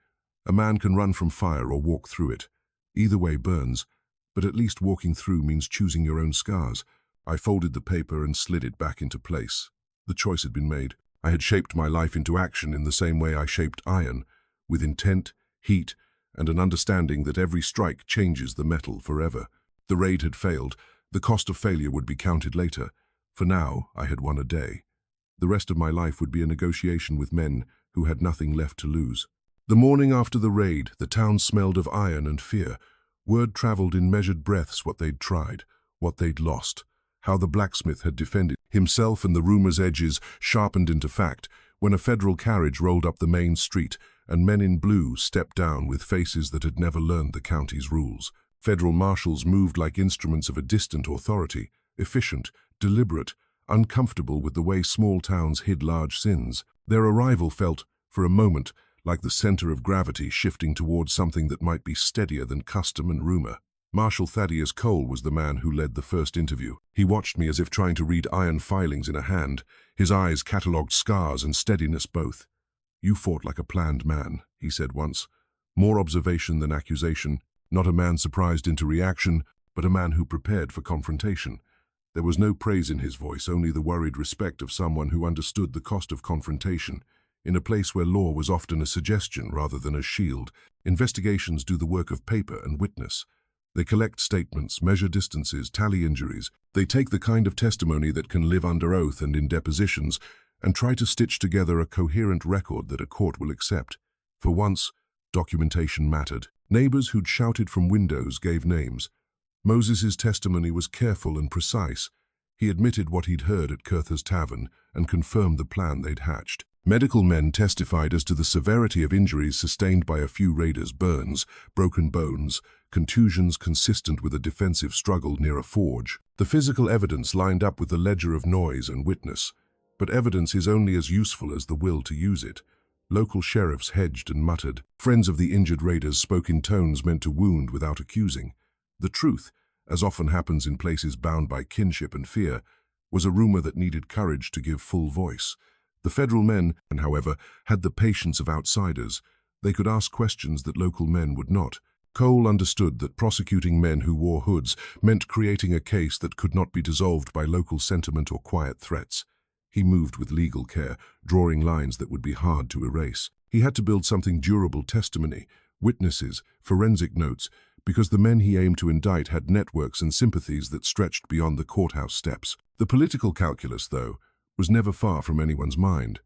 A man can run from fire or walk through it. Either way burns, but at least walking through means choosing your own scars. I folded the paper and slid it back into place. The choice had been made. I had shaped my life into action in the same way I shaped iron, with intent, heat, and an understanding that every strike changes the metal forever. The raid had failed. The cost of failure would be counted later. For now, I had won a day. The rest of my life would be a negotiation with men who had nothing left to lose. The morning after the raid, the town smelled of iron and fear. Word traveled in measured breaths what they'd tried, what they'd lost, how the blacksmith had defended himself, and the rumor's edges sharpened into fact when a federal carriage rolled up the main street and men in blue stepped down with faces that had never learned the county's rules. Federal marshals moved like instruments of a distant authority, efficient, deliberate, uncomfortable with the way small towns hid large sins. Their arrival felt, for a moment, like the center of gravity shifting towards something that might be steadier than custom and rumor. Marshal Thaddeus Cole was the man who led the first interview. He watched me as if trying to read iron filings in a hand. His eyes catalogued scars and steadiness both. "You fought like a planned man," he said once. More observation than accusation. Not a man surprised into reaction, but a man who prepared for confrontation. There was no praise in his voice, only the worried respect of someone who understood the cost of confrontation. In a place where law was often a suggestion rather than a shield, investigations do the work of paper and witness. They collect statements, measure distances, tally injuries. They take the kind of testimony that can live under oath and in depositions and try to stitch together a coherent record that a court will accept. For once, documentation mattered. Neighbors who'd shouted from windows gave names. Moses's testimony was careful and precise. He admitted what he'd heard at Curthers Tavern and confirmed the plan they'd hatched. Medical men testified as to the severity of injuries sustained by a few raiders: burns, broken bones, contusions consistent with a defensive struggle near a forge. The physical evidence lined up with the ledger of noise and witness. But evidence is only as useful as the will to use it. Local sheriffs hedged and muttered. Friends of the injured raiders spoke in tones meant to wound without accusing. The truth, as often happens in places bound by kinship and fear, was a rumor that needed courage to give full voice. The federal men, however, had the patience of outsiders. They could ask questions that local men would not. Cole understood that prosecuting men who wore hoods meant creating a case that could not be dissolved by local sentiment or quiet threats. He moved with legal care, drawing lines that would be hard to erase. He had to build something durable: testimony, witnesses, forensic notes, because the men he aimed to indict had networks and sympathies that stretched beyond the courthouse steps. The political calculus, though, was never far from anyone's mind.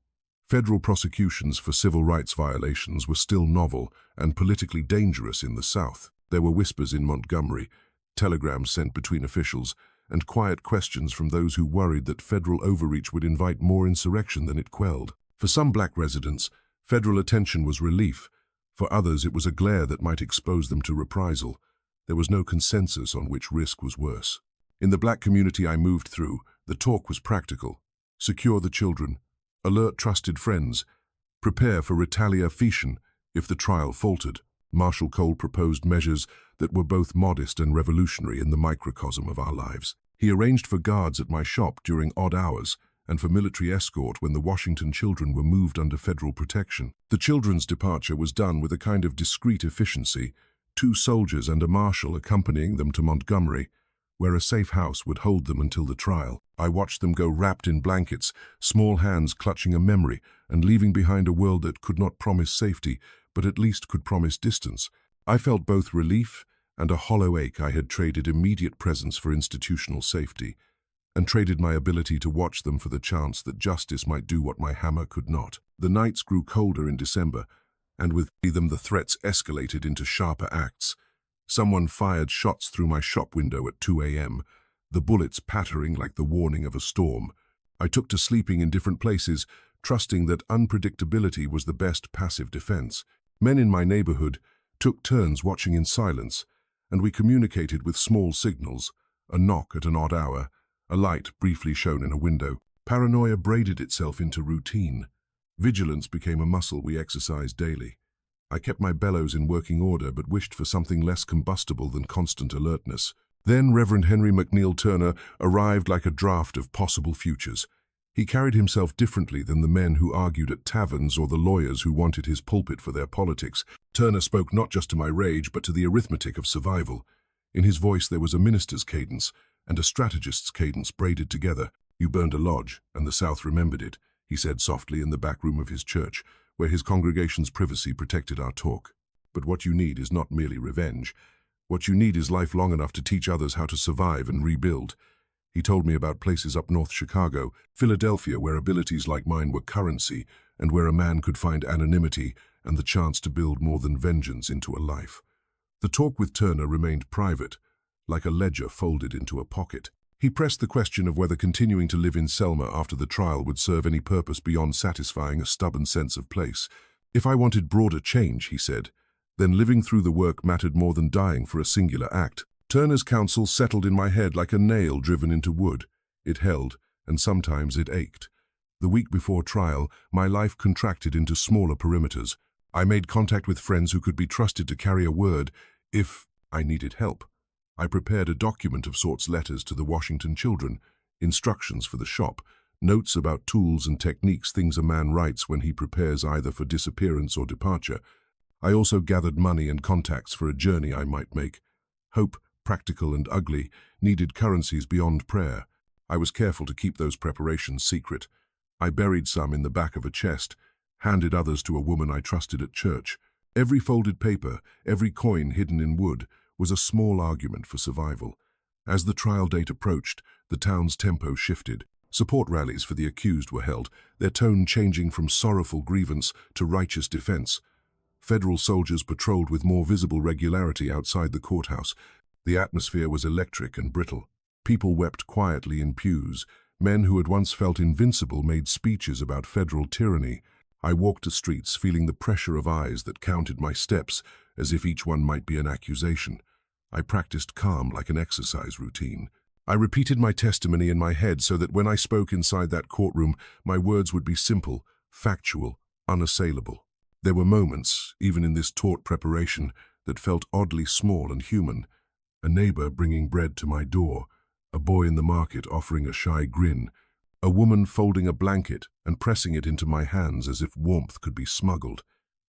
Federal prosecutions for civil rights violations were still novel and politically dangerous in the South. There were whispers in Montgomery, telegrams sent between officials, and quiet questions from those who worried that federal overreach would invite more insurrection than it quelled. For some black residents, federal attention was relief. For others, it was a glare that might expose them to reprisal. There was no consensus on which risk was worse. In the black community I moved through, the talk was practical. Secure the children. Alert trusted friends. Prepare for retaliation if the trial faltered. Marshal Cole proposed measures that were both modest and revolutionary in the microcosm of our lives. He arranged for guards at my shop during odd hours and for military escort when the Washington children were moved under federal protection. The children's departure was done with a kind of discreet efficiency, 2 soldiers and a marshal accompanying them to Montgomery, where a safe house would hold them until the trial. I watched them go wrapped in blankets, small hands clutching a memory and leaving behind a world that could not promise safety, but at least could promise distance. I felt both relief and a hollow ache. I had traded immediate presence for institutional safety, and traded my ability to watch them for the chance that justice might do what my hammer could not. The nights grew colder in December, and with them the threats escalated into sharper acts. Someone fired shots through my shop window at 2 a.m., the bullets pattering like the warning of a storm. I took to sleeping in different places, trusting that unpredictability was the best passive defense. Men in my neighborhood took turns watching in silence, and we communicated with small signals, a knock at an odd hour, a light briefly shown in a window. Paranoia braided itself into routine. Vigilance became a muscle we exercised daily. I kept my bellows in working order, but wished for something less combustible than constant alertness. Then Reverend Henry McNeil Turner arrived like a draft of possible futures. He carried himself differently than the men who argued at taverns or the lawyers who wanted his pulpit for their politics. Turner spoke not just to my rage, but to the arithmetic of survival. In his voice there was a minister's cadence and a strategist's cadence braided together. "You burned a lodge, and the South remembered it," he said softly in the back room of his church, where his congregation's privacy protected our talk. "But what you need is not merely revenge. What you need is life long enough to teach others how to survive and rebuild." He told me about places up north Chicago, Philadelphia, where abilities like mine were currency, and where a man could find anonymity and the chance to build more than vengeance into a life. The talk with Turner remained private, like a ledger folded into a pocket. He pressed the question of whether continuing to live in Selma after the trial would serve any purpose beyond satisfying a stubborn sense of place. If I wanted broader change, he said, then living through the work mattered more than dying for a singular act. Turner's counsel settled in my head like a nail driven into wood. It held, and sometimes it ached. The week before trial, my life contracted into smaller perimeters. I made contact with friends who could be trusted to carry a word if I needed help. I prepared a document of sorts, letters to the Washington children, instructions for the shop, notes about tools and techniques, things a man writes when he prepares either for disappearance or departure. I also gathered money and contacts for a journey I might make. Hope, practical and ugly, needed currencies beyond prayer. I was careful to keep those preparations secret. I buried some in the back of a chest, handed others to a woman I trusted at church. Every folded paper, every coin hidden in wood, was a small argument for survival. As the trial date approached, the town's tempo shifted. Support rallies for the accused were held, their tone changing from sorrowful grievance to righteous defense. Federal soldiers patrolled with more visible regularity outside the courthouse. The atmosphere was electric and brittle. People wept quietly in pews. Men who had once felt invincible made speeches about federal tyranny. I walked the streets, feeling the pressure of eyes that counted my steps, as if each one might be an accusation. I practiced calm like an exercise routine. I repeated my testimony in my head so that when I spoke inside that courtroom, my words would be simple, factual, unassailable. There were moments, even in this taut preparation, that felt oddly small and human. A neighbor bringing bread to my door, a boy in the market offering a shy grin, a woman folding a blanket and pressing it into my hands as if warmth could be smuggled.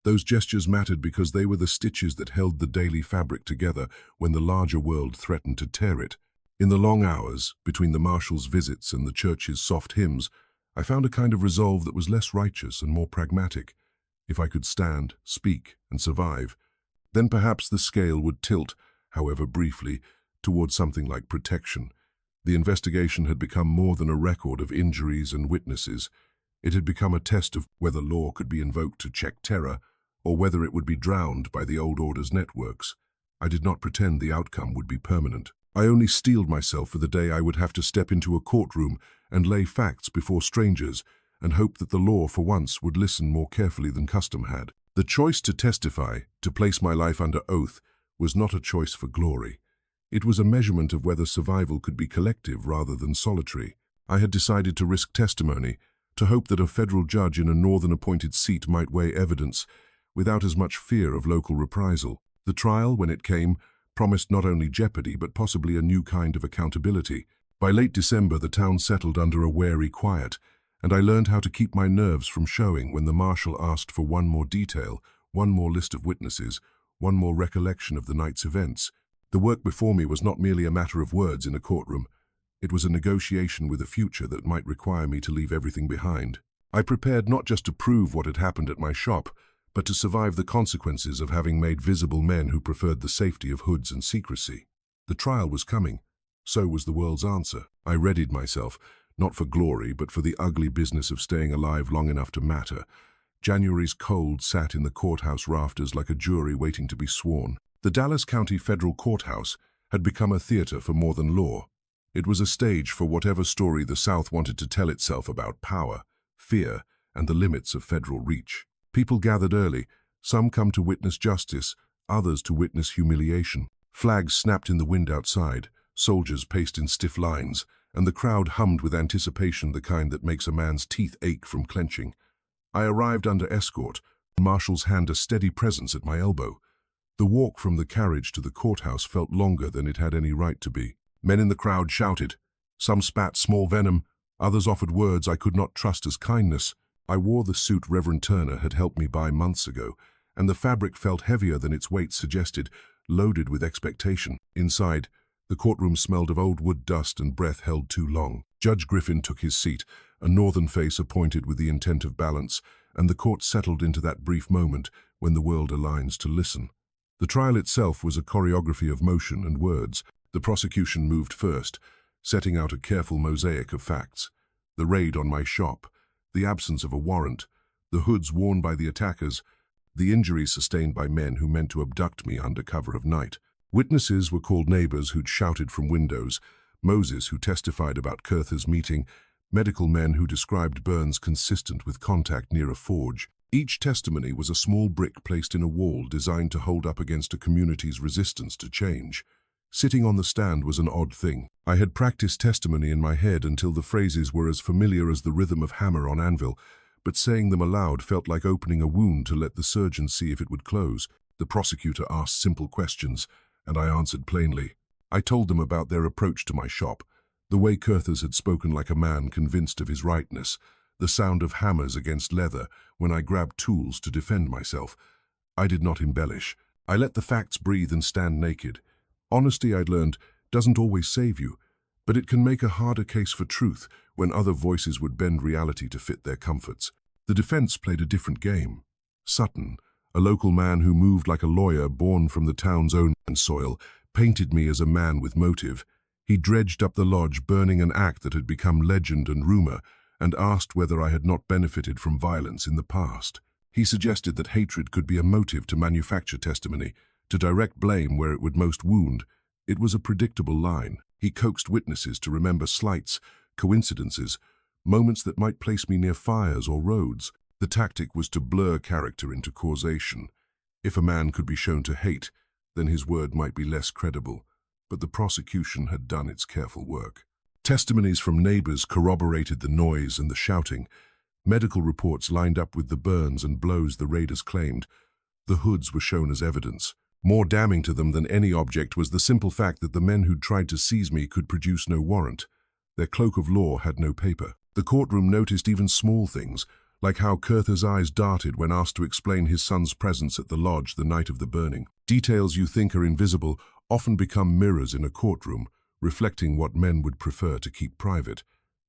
Those gestures mattered because they were the stitches that held the daily fabric together when the larger world threatened to tear it. In the long hours, between the marshal's visits and the church's soft hymns, I found a kind of resolve that was less righteous and more pragmatic. If I could stand, speak, and survive, then perhaps the scale would tilt, however briefly, towards something like protection. The investigation had become more than a record of injuries and witnesses. It had become a test of whether law could be invoked to check terror, or whether it would be drowned by the old order's networks. I did not pretend the outcome would be permanent. I only steeled myself for the day I would have to step into a courtroom and lay facts before strangers, and hope that the law for once would listen more carefully than custom had. The choice to testify, to place my life under oath, was not a choice for glory. It was a measurement of whether survival could be collective rather than solitary. I had decided to risk testimony, to hope that a federal judge in a northern-appointed seat might weigh evidence without as much fear of local reprisal. The trial, when it came, promised not only jeopardy but possibly a new kind of accountability. By late December, the town settled under a wary quiet, and I learned how to keep my nerves from showing when the marshal asked for one more detail, one more list of witnesses, one more recollection of the night's events. The work before me was not merely a matter of words in a courtroom. It was a negotiation with a future that might require me to leave everything behind. I prepared not just to prove what had happened at my shop, but to survive the consequences of having made visible men who preferred the safety of hoods and secrecy. The trial was coming. So was the world's answer. I readied myself, not for glory, but for the ugly business of staying alive long enough to matter. January's cold sat in the courthouse rafters like a jury waiting to be sworn. The Dallas County Federal Courthouse had become a theater for more than law. It was a stage for whatever story the South wanted to tell itself about power, fear, and the limits of federal reach. People gathered early, some come to witness justice, others to witness humiliation. Flags snapped in the wind outside, soldiers paced in stiff lines, and the crowd hummed with anticipation, the kind that makes a man's teeth ache from clenching. I arrived under escort, the marshal's hand a steady presence at my elbow. The walk from the carriage to the courthouse felt longer than it had any right to be. Men in the crowd shouted. Some spat small venom, others offered words I could not trust as kindness. I wore the suit Reverend Turner had helped me buy months ago, and the fabric felt heavier than its weight suggested, loaded with expectation. Inside, the courtroom smelled of old wood dust and breath held too long. Judge Griffin took his seat, a northern face appointed with the intent of balance, and the court settled into that brief moment when the world aligns to listen. The trial itself was a choreography of motion and words. The prosecution moved first, setting out a careful mosaic of facts. The raid on my shop, the absence of a warrant, the hoods worn by the attackers, the injuries sustained by men who meant to abduct me under cover of night. Witnesses were called neighbors who'd shouted from windows, Moses who testified about Kurtha's meeting, medical men who described burns consistent with contact near a forge. Each testimony was a small brick placed in a wall designed to hold up against a community's resistance to change. Sitting on the stand was an odd thing. I had practiced testimony in my head until the phrases were as familiar as the rhythm of hammer on anvil, but saying them aloud felt like opening a wound to let the surgeon see if it would close. The prosecutor asked simple questions, and I answered plainly. I told them about their approach to my shop, the way Kurtha's had spoken like a man convinced of his rightness, the sound of hammers against leather when I grabbed tools to defend myself. I did not embellish. I let the facts breathe and stand naked. Honesty, I'd learned, doesn't always save you, but it can make a harder case for truth when other voices would bend reality to fit their comforts. The defense played a different game. Sutton, a local man who moved like a lawyer born from the town's own soil, painted me as a man with motive. He dredged up the lodge, burning an act that had become legend and rumor, and asked whether I had not benefited from violence in the past. He suggested that hatred could be a motive to manufacture testimony, to direct blame where it would most wound. It was a predictable line. He coaxed witnesses to remember slights, coincidences, moments that might place me near fires or roads. The tactic was to blur character into causation. If a man could be shown to hate, then his word might be less credible. But the prosecution had done its careful work. Testimonies from neighbors corroborated the noise and the shouting. Medical reports lined up with the burns and blows the raiders claimed. The hoods were shown as evidence. More damning to them than any object was the simple fact that the men who'd tried to seize me could produce no warrant. Their cloak of law had no paper. The courtroom noticed even small things, like how Kurtha's eyes darted when asked to explain his son's presence at the lodge the night of the burning. Details you think are invisible often become mirrors in a courtroom, reflecting what men would prefer to keep private.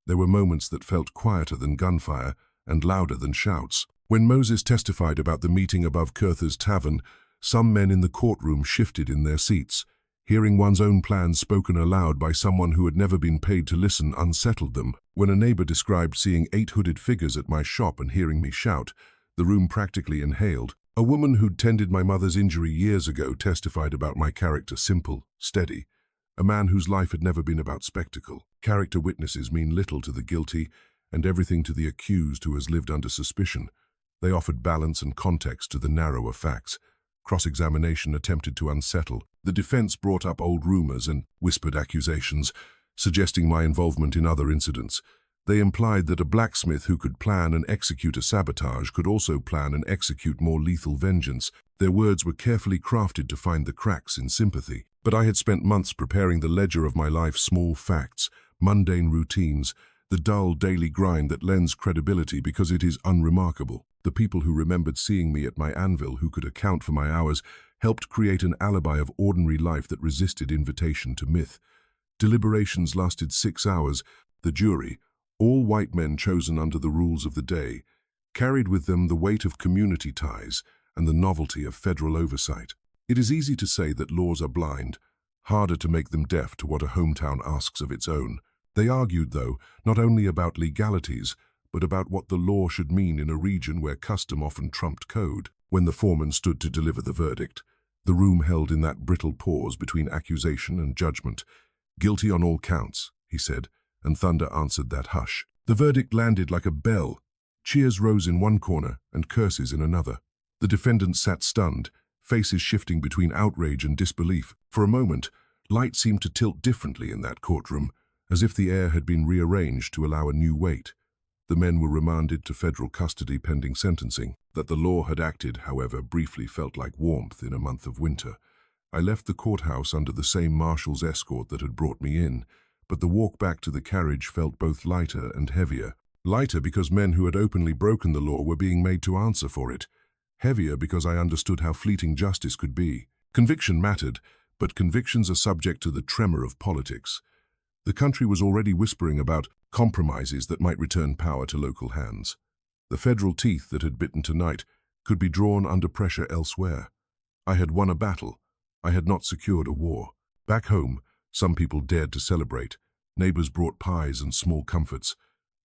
There were moments that felt quieter than gunfire and louder than shouts. When Moses testified about the meeting above Kurtha's tavern, some men in the courtroom shifted in their seats. Hearing one's own plans spoken aloud by someone who had never been paid to listen unsettled them. When a neighbor described seeing 8 hooded figures at my shop and hearing me shout, the room practically inhaled. A woman who'd tended my mother's injury years ago testified about my character, simple, steady. A man whose life had never been about spectacle. Character witnesses mean little to the guilty and everything to the accused who has lived under suspicion. They offered balance and context to the narrower facts. Cross-examination attempted to unsettle. The defense brought up old rumors and whispered accusations. suggesting my involvement in other incidents. They implied that a blacksmith who could plan and execute a sabotage could also plan and execute more lethal vengeance. Their words were carefully crafted to find the cracks in sympathy. But I had spent months preparing the ledger of my life, small facts, mundane routines, the dull daily grind that lends credibility because it is unremarkable. The people who remembered seeing me at my anvil, who could account for my hours, helped create an alibi of ordinary life that resisted invitation to myth. Deliberations lasted 6 hours. The jury, all white men chosen under the rules of the day, carried with them the weight of community ties and the novelty of federal oversight. It is easy to say that laws are blind, harder to make them deaf to what a hometown asks of its own. They argued, though, not only about legalities, but about what the law should mean in a region where custom often trumped code. When the foreman stood to deliver the verdict, the room held in that brittle pause between accusation and judgment. "Guilty on all counts," he said, and thunder answered that hush. The verdict landed like a bell. Cheers rose in one corner and curses in another. The defendants sat stunned, faces shifting between outrage and disbelief. For a moment, light seemed to tilt differently in that courtroom, as if the air had been rearranged to allow a new weight. The men were remanded to federal custody pending sentencing. That the law had acted, however, briefly felt like warmth in a month of winter. I left the courthouse under the same marshal's escort that had brought me in, but the walk back to the carriage felt both lighter and heavier. Lighter because men who had openly broken the law were being made to answer for it. Heavier because I understood how fleeting justice could be. Conviction mattered, but convictions are subject to the tremor of politics. The country was already whispering about compromises that might return power to local hands. The federal teeth that had bitten tonight could be drawn under pressure elsewhere. I had won a battle. I had not secured a war. Back home, some people dared to celebrate. Neighbors brought pies and small comforts.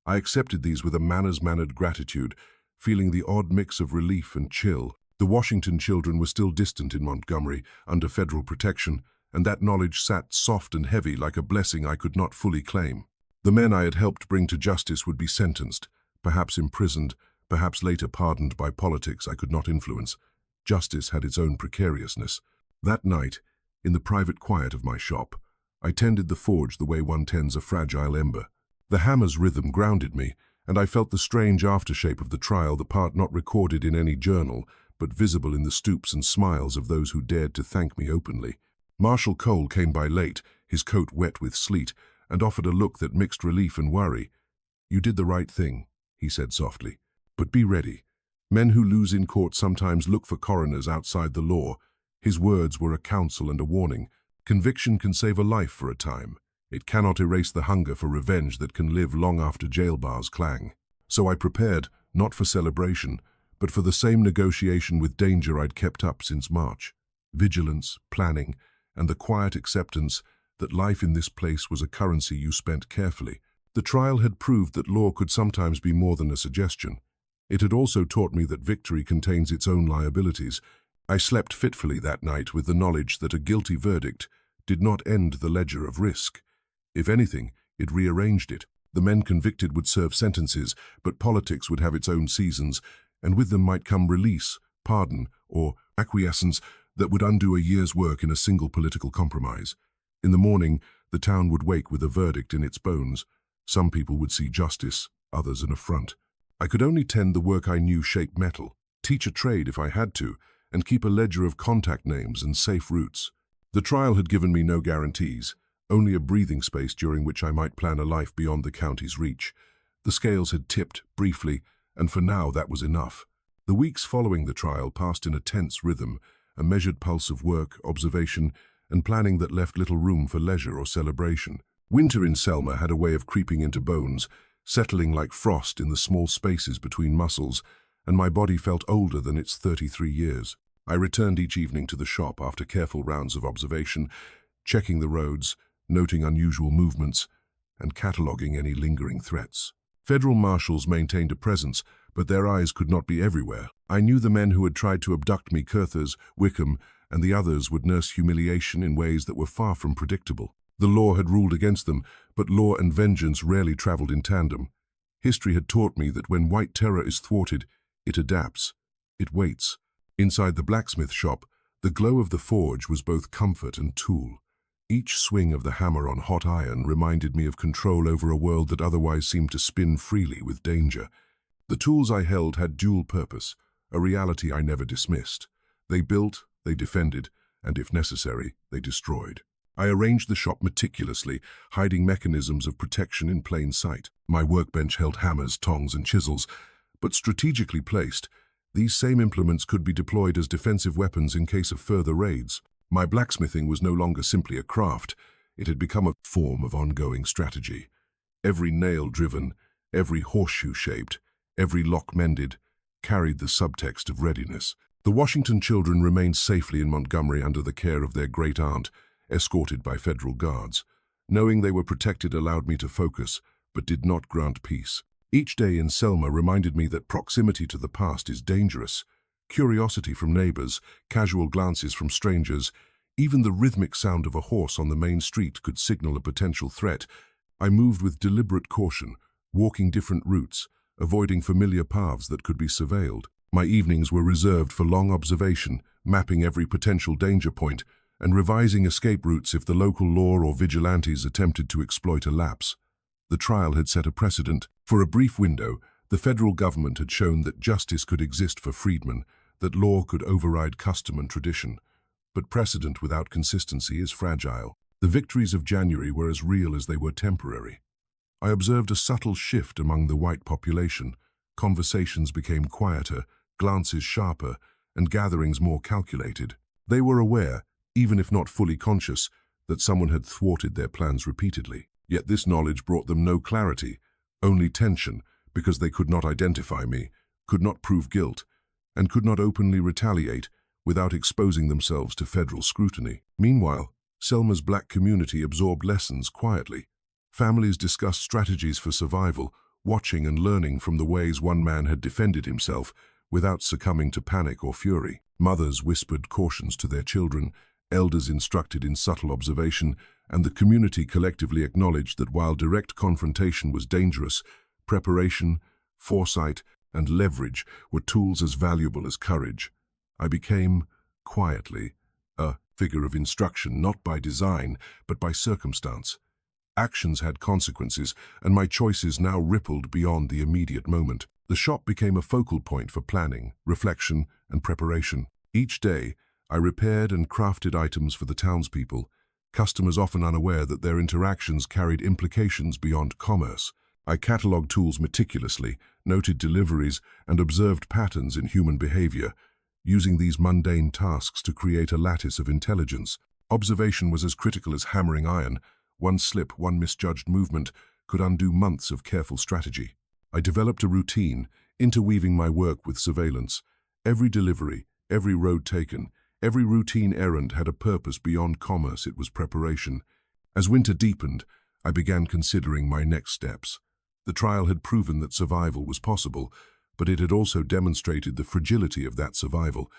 I accepted these with a manners-mannered gratitude, feeling the odd mix of relief and chill. The Washington children were still distant in Montgomery, under federal protection, and that knowledge sat soft and heavy like a blessing I could not fully claim. The men I had helped bring to justice would be sentenced, perhaps imprisoned, perhaps later pardoned by politics I could not influence. Justice had its own precariousness. That night, in the private quiet of my shop, I tended the forge the way one tends a fragile ember. The hammer's rhythm grounded me, and I felt the strange aftershape of the trial, the part not recorded in any journal, but visible in the stoops and smiles of those who dared to thank me openly. Marshal Cole came by late, his coat wet with sleet, and offered a look that mixed relief and worry. "You did the right thing," he said softly. "But be ready. Men who lose in court sometimes look for coroners outside the law." His words were a counsel and a warning. Conviction can save a life for a time. It cannot erase the hunger for revenge that can live long after jail bars clang. So I prepared, not for celebration, but for the same negotiation with danger I'd kept up since March. Vigilance, planning, and the quiet acceptance that life in this place was a currency you spent carefully. The trial had proved that law could sometimes be more than a suggestion. It had also taught me that victory contains its own liabilities. I slept fitfully that night with the knowledge that a guilty verdict did not end the ledger of risk. If anything, it rearranged it. The men convicted would serve sentences, but politics would have its own seasons, and with them might come release, pardon, or acquiescence that would undo a year's work in a single political compromise. In the morning, the town would wake with a verdict in its bones. Some people would see justice, others an affront. I could only tend the work I knew shaped metal, teach a trade if I had to, and keep a ledger of contact names and safe routes. The trial had given me no guarantees, only a breathing space during which I might plan a life beyond the county's reach. The scales had tipped, briefly, and for now that was enough. The weeks following the trial passed in a tense rhythm, a measured pulse of work, observation, and planning that left little room for leisure or celebration. Winter in Selma had a way of creeping into bones, settling like frost in the small spaces between muscles, and my body felt older than its 33 years. I returned each evening to the shop after careful rounds of observation, checking the roads, noting unusual movements, and cataloguing any lingering threats. Federal marshals maintained a presence, but their eyes could not be everywhere. I knew the men who had tried to abduct me, Curthers, Wickham, and the others would nurse humiliation in ways that were far from predictable. The law had ruled against them, but law and vengeance rarely traveled in tandem. History had taught me that when white terror is thwarted, it adapts. It waits. Inside the blacksmith shop, the glow of the forge was both comfort and tool. Each swing of the hammer on hot iron reminded me of control over a world that otherwise seemed to spin freely with danger. The tools I held had dual purpose, a reality I never dismissed. They built, they defended, and if necessary, they destroyed. I arranged the shop meticulously, hiding mechanisms of protection in plain sight. My workbench held hammers, tongs, and chisels, but strategically placed. These same implements could be deployed as defensive weapons in case of further raids. My blacksmithing was no longer simply a craft. It had become a form of ongoing strategy. Every nail driven, every horseshoe shaped, every lock mended, carried the subtext of readiness. The Washington children remained safely in Montgomery under the care of their great-aunt, escorted by federal guards. Knowing they were protected allowed me to focus, but did not grant peace. Each day in Selma reminded me that proximity to the past is dangerous. Curiosity from neighbors, casual glances from strangers, even the rhythmic sound of a horse on the main street could signal a potential threat. I moved with deliberate caution, walking different routes, avoiding familiar paths that could be surveilled. My evenings were reserved for long observation, mapping every potential danger point, and revising escape routes if the local law or vigilantes attempted to exploit a lapse. The trial had set a precedent. For a brief window, the federal government had shown that justice could exist for freedmen, that law could override custom and tradition. But precedent without consistency is fragile. The victories of January were as real as they were temporary. I observed a subtle shift among the white population. Conversations became quieter, glances sharper, and gatherings more calculated. They were aware, even if not fully conscious, that someone had thwarted their plans repeatedly. Yet this knowledge brought them no clarity, only tension, because they could not identify me, could not prove guilt, and could not openly retaliate without exposing themselves to federal scrutiny. Meanwhile, Selma's black community absorbed lessons quietly. Families discussed strategies for survival, watching and learning from the ways one man had defended himself without succumbing to panic or fury. Mothers whispered cautions to their children, elders instructed in subtle observation, and the community collectively acknowledged that while direct confrontation was dangerous, preparation, foresight, and leverage were tools as valuable as courage. I became, quietly, a figure of instruction, not by design, but by circumstance. Actions had consequences, and my choices now rippled beyond the immediate moment. The shop became a focal point for planning, reflection, and preparation. Each day, I repaired and crafted items for the townspeople, customers often unaware that their interactions carried implications beyond commerce. I catalogued tools meticulously, noted deliveries, and observed patterns in human behavior, using these mundane tasks to create a lattice of intelligence. Observation was as critical as hammering iron. One slip, one misjudged movement could undo months of careful strategy. I developed a routine, interweaving my work with surveillance. Every delivery, every road taken, every routine errand had a purpose beyond commerce. It was preparation. As winter deepened, I began considering my next steps. The trial had proven that survival was possible, but it had also demonstrated the fragility of that survival.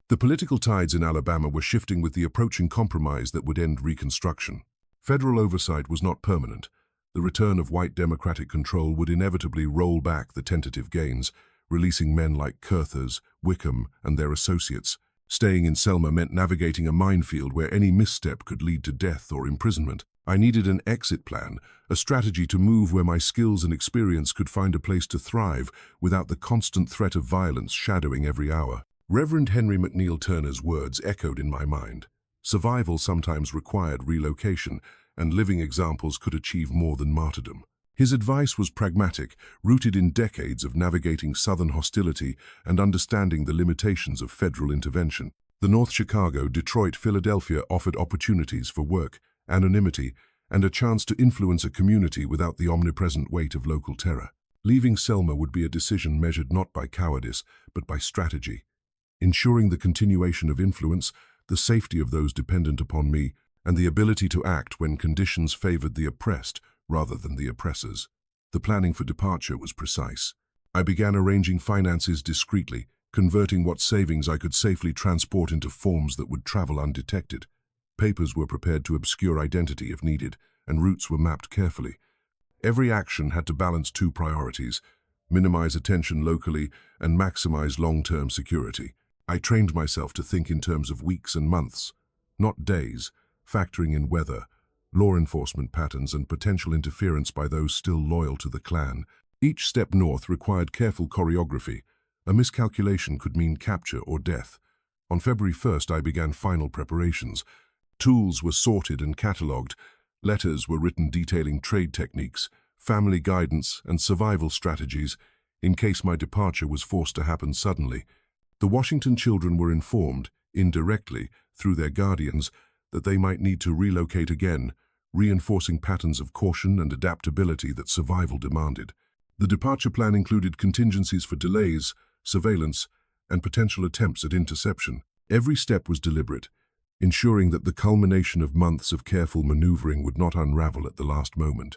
The political tides in Alabama were shifting with the approaching compromise that would end Reconstruction. Federal oversight was not permanent. The return of white Democratic control would inevitably roll back the tentative gains, releasing men like Curthers, Wickham, and their associates. Staying in Selma meant navigating a minefield where any misstep could lead to death or imprisonment. I needed an exit plan, a strategy to move where my skills and experience could find a place to thrive without the constant threat of violence shadowing every hour. Reverend Henry McNeil Turner's words echoed in my mind. Survival sometimes required relocation, and living examples could achieve more than martyrdom. His advice was pragmatic, rooted in decades of navigating Southern hostility and understanding the limitations of federal intervention. The North Chicago, Detroit, Philadelphia offered opportunities for work, anonymity, and a chance to influence a community without the omnipresent weight of local terror. Leaving Selma would be a decision measured not by cowardice, but by strategy, ensuring the continuation of influence, the safety of those dependent upon me, and the ability to act when conditions favored the oppressed rather than the oppressors. The planning for departure was precise. I began arranging finances discreetly, converting what savings I could safely transport into forms that would travel undetected. Papers were prepared to obscure identity if needed, and routes were mapped carefully. Every action had to balance two priorities: minimize attention locally and maximize long-term security. I trained myself to think in terms of weeks and months, not days, factoring in weather, law enforcement patterns, and potential interference by those still loyal to the Klan. Each step north required careful choreography. A miscalculation could mean capture or death. On February 1st, I began final preparations. Tools were sorted and catalogued. Letters were written detailing trade techniques, family guidance, and survival strategies in case my departure was forced to happen suddenly. The Washington children were informed, indirectly, through their guardians, that they might need to relocate again, reinforcing patterns of caution and adaptability that survival demanded. The departure plan included contingencies for delays, surveillance, and potential attempts at interception. Every step was deliberate, ensuring that the culmination of months of careful maneuvering would not unravel at the last moment.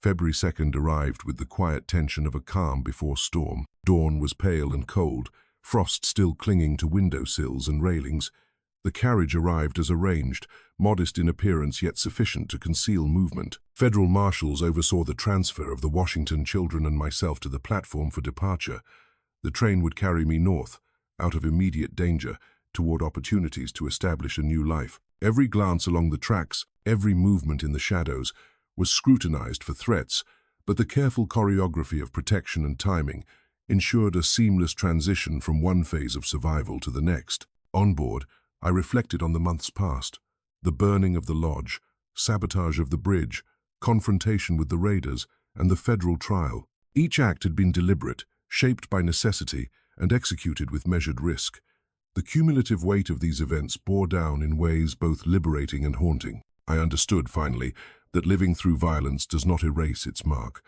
February 2nd arrived with the quiet tension of a calm before storm. Dawn was pale and cold, frost still clinging to windowsills and railings. The carriage arrived as arranged, modest in appearance yet sufficient to conceal movement. Federal marshals oversaw the transfer of the Washington children and myself to the platform for departure. The train would carry me north, out of immediate danger, toward opportunities to establish a new life. Every glance along the tracks, every movement in the shadows, was scrutinized for threats, but the careful choreography of protection and timing ensured a seamless transition from one phase of survival to the next. On board, I reflected on the months past. The burning of the lodge, sabotage of the bridge, confrontation with the raiders, and the federal trial. Each act had been deliberate, shaped by necessity, and executed with measured risk. The cumulative weight of these events bore down in ways both liberating and haunting. I understood, finally, that living through violence does not erase its mark.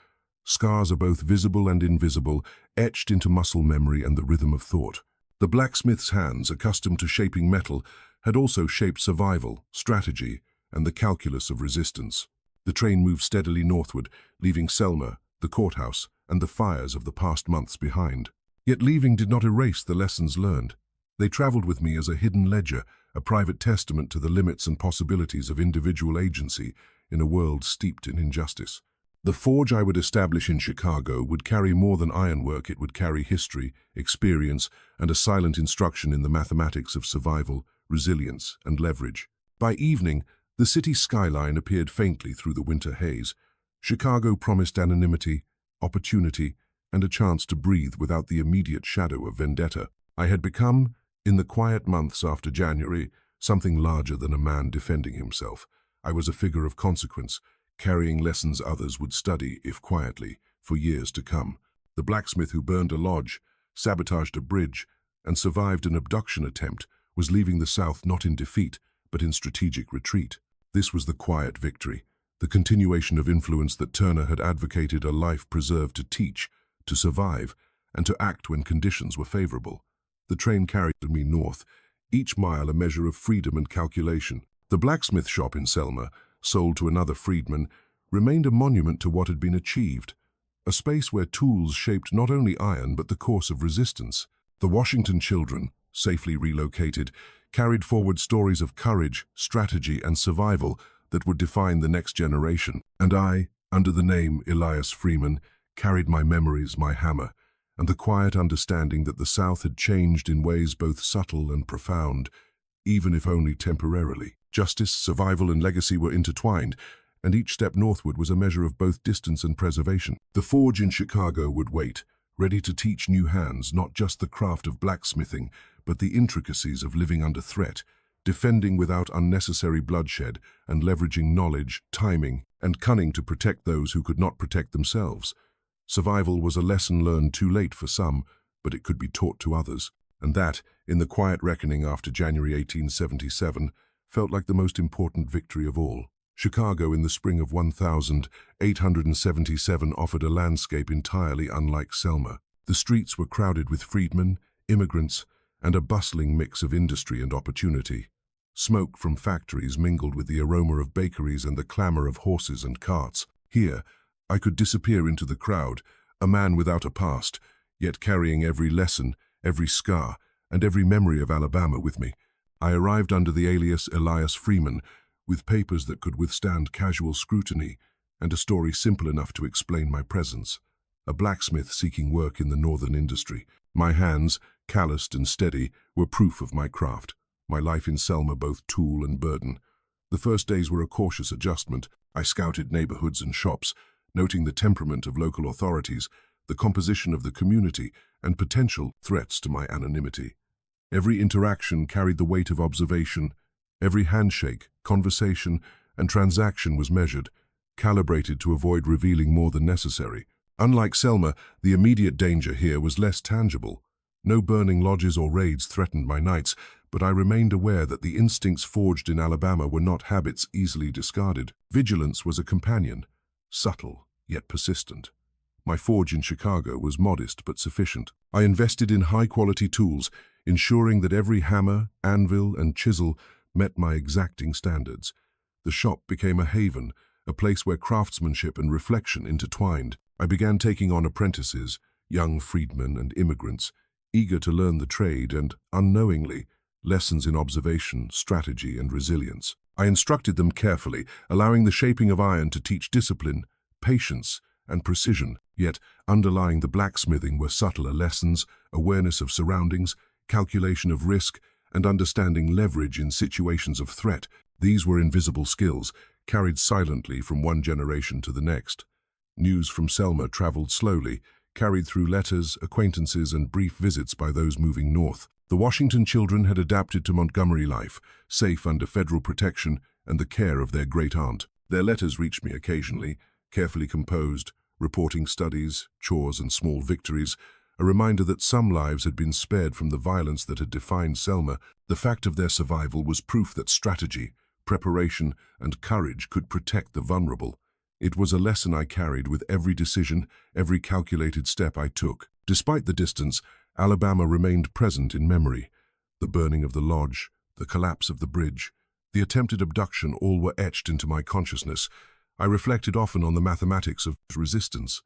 Scars are both visible and invisible, etched into muscle memory and the rhythm of thought. The blacksmith's hands, accustomed to shaping metal, had also shaped survival, strategy, and the calculus of resistance. The train moved steadily northward, leaving Selma, the courthouse, and the fires of the past months behind. Yet leaving did not erase the lessons learned. They traveled with me as a hidden ledger, a private testament to the limits and possibilities of individual agency in a world steeped in injustice. The forge I would establish in Chicago would carry more than ironwork. It would carry history, experience, and a silent instruction in the mathematics of survival, resilience, and leverage. By evening, the city skyline appeared faintly through the winter haze. Chicago promised anonymity, opportunity, and a chance to breathe without the immediate shadow of vendetta. I had become, in the quiet months after January, something larger than a man defending himself. I was a figure of consequence, carrying lessons others would study, if quietly, for years to come. The blacksmith who burned a lodge, sabotaged a bridge, and survived an abduction attempt was leaving the South not in defeat, but in strategic retreat. This was the quiet victory, the continuation of influence that Turner had advocated, a life preserved to teach, to survive, and to act when conditions were favorable. The train carried me north, each mile a measure of freedom and calculation. The blacksmith shop in Selma, sold to another freedman, remained a monument to what had been achieved, a space where tools shaped not only iron but the course of resistance. The Washington children, safely relocated, carried forward stories of courage, strategy, and survival that would define the next generation. And I, under the name Elias Freeman, carried my memories, my hammer, and the quiet understanding that the South had changed in ways both subtle and profound, even if only temporarily. Justice, survival, and legacy were intertwined, and each step northward was a measure of both distance and preservation. The forge in Chicago would wait, ready to teach new hands not just the craft of blacksmithing, but the intricacies of living under threat, defending without unnecessary bloodshed, and leveraging knowledge, timing, and cunning to protect those who could not protect themselves. Survival was a lesson learned too late for some, but it could be taught to others. And that, in the quiet reckoning after January 1877, felt like the most important victory of all. Chicago in the spring of 1877 offered a landscape entirely unlike Selma. The streets were crowded with freedmen, immigrants, and a bustling mix of industry and opportunity. Smoke from factories mingled with the aroma of bakeries and the clamor of horses and carts. Here, I could disappear into the crowd, a man without a past, yet carrying every lesson, every scar, and every memory of Alabama with me. I arrived under the alias Elias Freeman, with papers that could withstand casual scrutiny, and a story simple enough to explain my presence. A blacksmith seeking work in the northern industry. My hands, calloused and steady, were proof of my craft, my life in Selma both tool and burden. The first days were a cautious adjustment. I scouted neighborhoods and shops, noting the temperament of local authorities, the composition of the community, and potential threats to my anonymity. Every interaction carried the weight of observation. Every handshake, conversation, and transaction was measured, calibrated to avoid revealing more than necessary. Unlike Selma, the immediate danger here was less tangible. No burning lodges or raids threatened my nights, but I remained aware that the instincts forged in Alabama were not habits easily discarded. Vigilance was a companion, subtle yet persistent. My forge in Chicago was modest but sufficient. I invested in high-quality tools, ensuring that every hammer, anvil, and chisel met my exacting standards. The shop became a haven, a place where craftsmanship and reflection intertwined. I began taking on apprentices, young freedmen and immigrants, eager to learn the trade and, unknowingly, lessons in observation, strategy, and resilience. I instructed them carefully, allowing the shaping of iron to teach discipline, patience, and precision. Yet, underlying the blacksmithing were subtler lessons, awareness of surroundings, calculation of risk, and understanding leverage in situations of threat. These were invisible skills, carried silently from one generation to the next. News from Selma traveled slowly, carried through letters, acquaintances, and brief visits by those moving north. The Washington children had adapted to Montgomery life, safe under federal protection and the care of their great-aunt. Their letters reached me occasionally, carefully composed, reporting studies, chores, and small victories, a reminder that some lives had been spared from the violence that had defined Selma. The fact of their survival was proof that strategy, preparation, and courage could protect the vulnerable. It was a lesson I carried with every decision, every calculated step I took. Despite the distance, Alabama remained present in memory. The burning of the lodge, the collapse of the bridge, the attempted abduction, all were etched into my consciousness. I reflected often on the mathematics of resistance,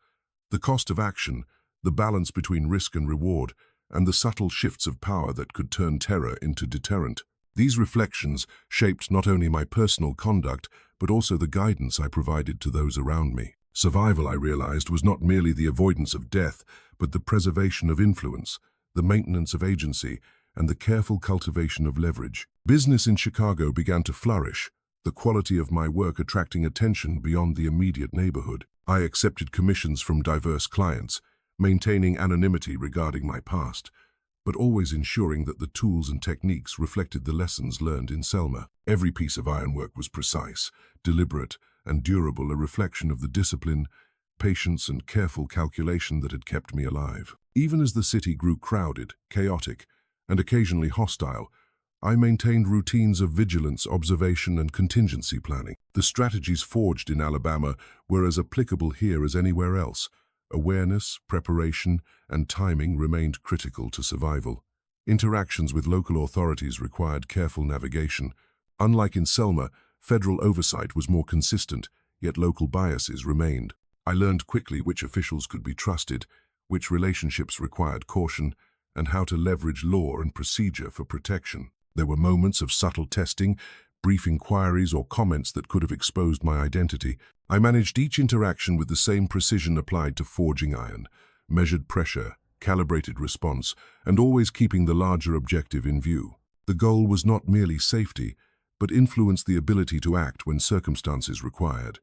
the cost of action, the balance between risk and reward, and the subtle shifts of power that could turn terror into deterrent. These reflections shaped not only my personal conduct, but also the guidance I provided to those around me. Survival, I realized, was not merely the avoidance of death, but the preservation of influence, the maintenance of agency, and the careful cultivation of leverage. Business in Chicago began to flourish, the quality of my work attracting attention beyond the immediate neighborhood. I accepted commissions from diverse clients, maintaining anonymity regarding my past, but always ensuring that the tools and techniques reflected the lessons learned in Selma. Every piece of ironwork was precise, deliberate, and durable, a reflection of the discipline, patience, and careful calculation that had kept me alive. Even as the city grew crowded, chaotic, and occasionally hostile, I maintained routines of vigilance, observation, and contingency planning. The strategies forged in Alabama were as applicable here as anywhere else. Awareness, preparation, and timing remained critical to survival. Interactions with local authorities required careful navigation. Unlike in Selma, federal oversight was more consistent, yet local biases remained. I learned quickly which officials could be trusted, which relationships required caution, and how to leverage law and procedure for protection. There were moments of subtle testing, brief inquiries or comments that could have exposed my identity. I managed each interaction with the same precision applied to forging iron, measured pressure, calibrated response, and always keeping the larger objective in view. The goal was not merely safety, but influenced the ability to act when circumstances required.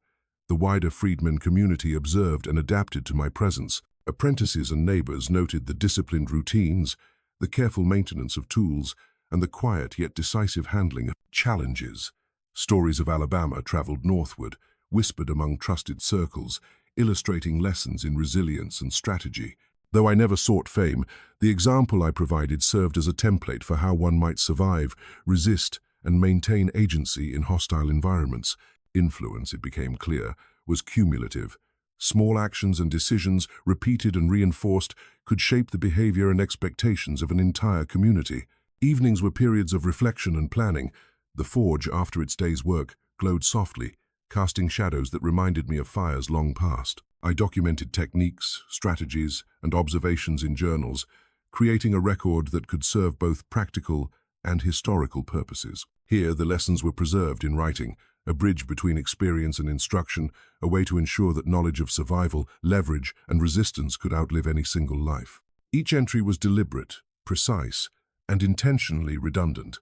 The wider freedmen community observed and adapted to my presence. Apprentices and neighbors noted the disciplined routines, the careful maintenance of tools, and the quiet yet decisive handling of challenges. Stories of Alabama traveled northward, whispered among trusted circles, illustrating lessons in resilience and strategy. Though I never sought fame, the example I provided served as a template for how one might survive, resist, and maintain agency in hostile environments. Influence, it became clear, was cumulative. Small actions and decisions, repeated and reinforced, could shape the behavior and expectations of an entire community. Evenings were periods of reflection and planning. The forge, after its day's work, glowed softly, casting shadows that reminded me of fires long past. I documented techniques, strategies, and observations in journals, creating a record that could serve both practical and historical purposes. Here, the lessons were preserved in writing, a bridge between experience and instruction, a way to ensure that knowledge of survival, leverage, and resistance could outlive any single life. Each entry was deliberate, precise, and intentionally redundant,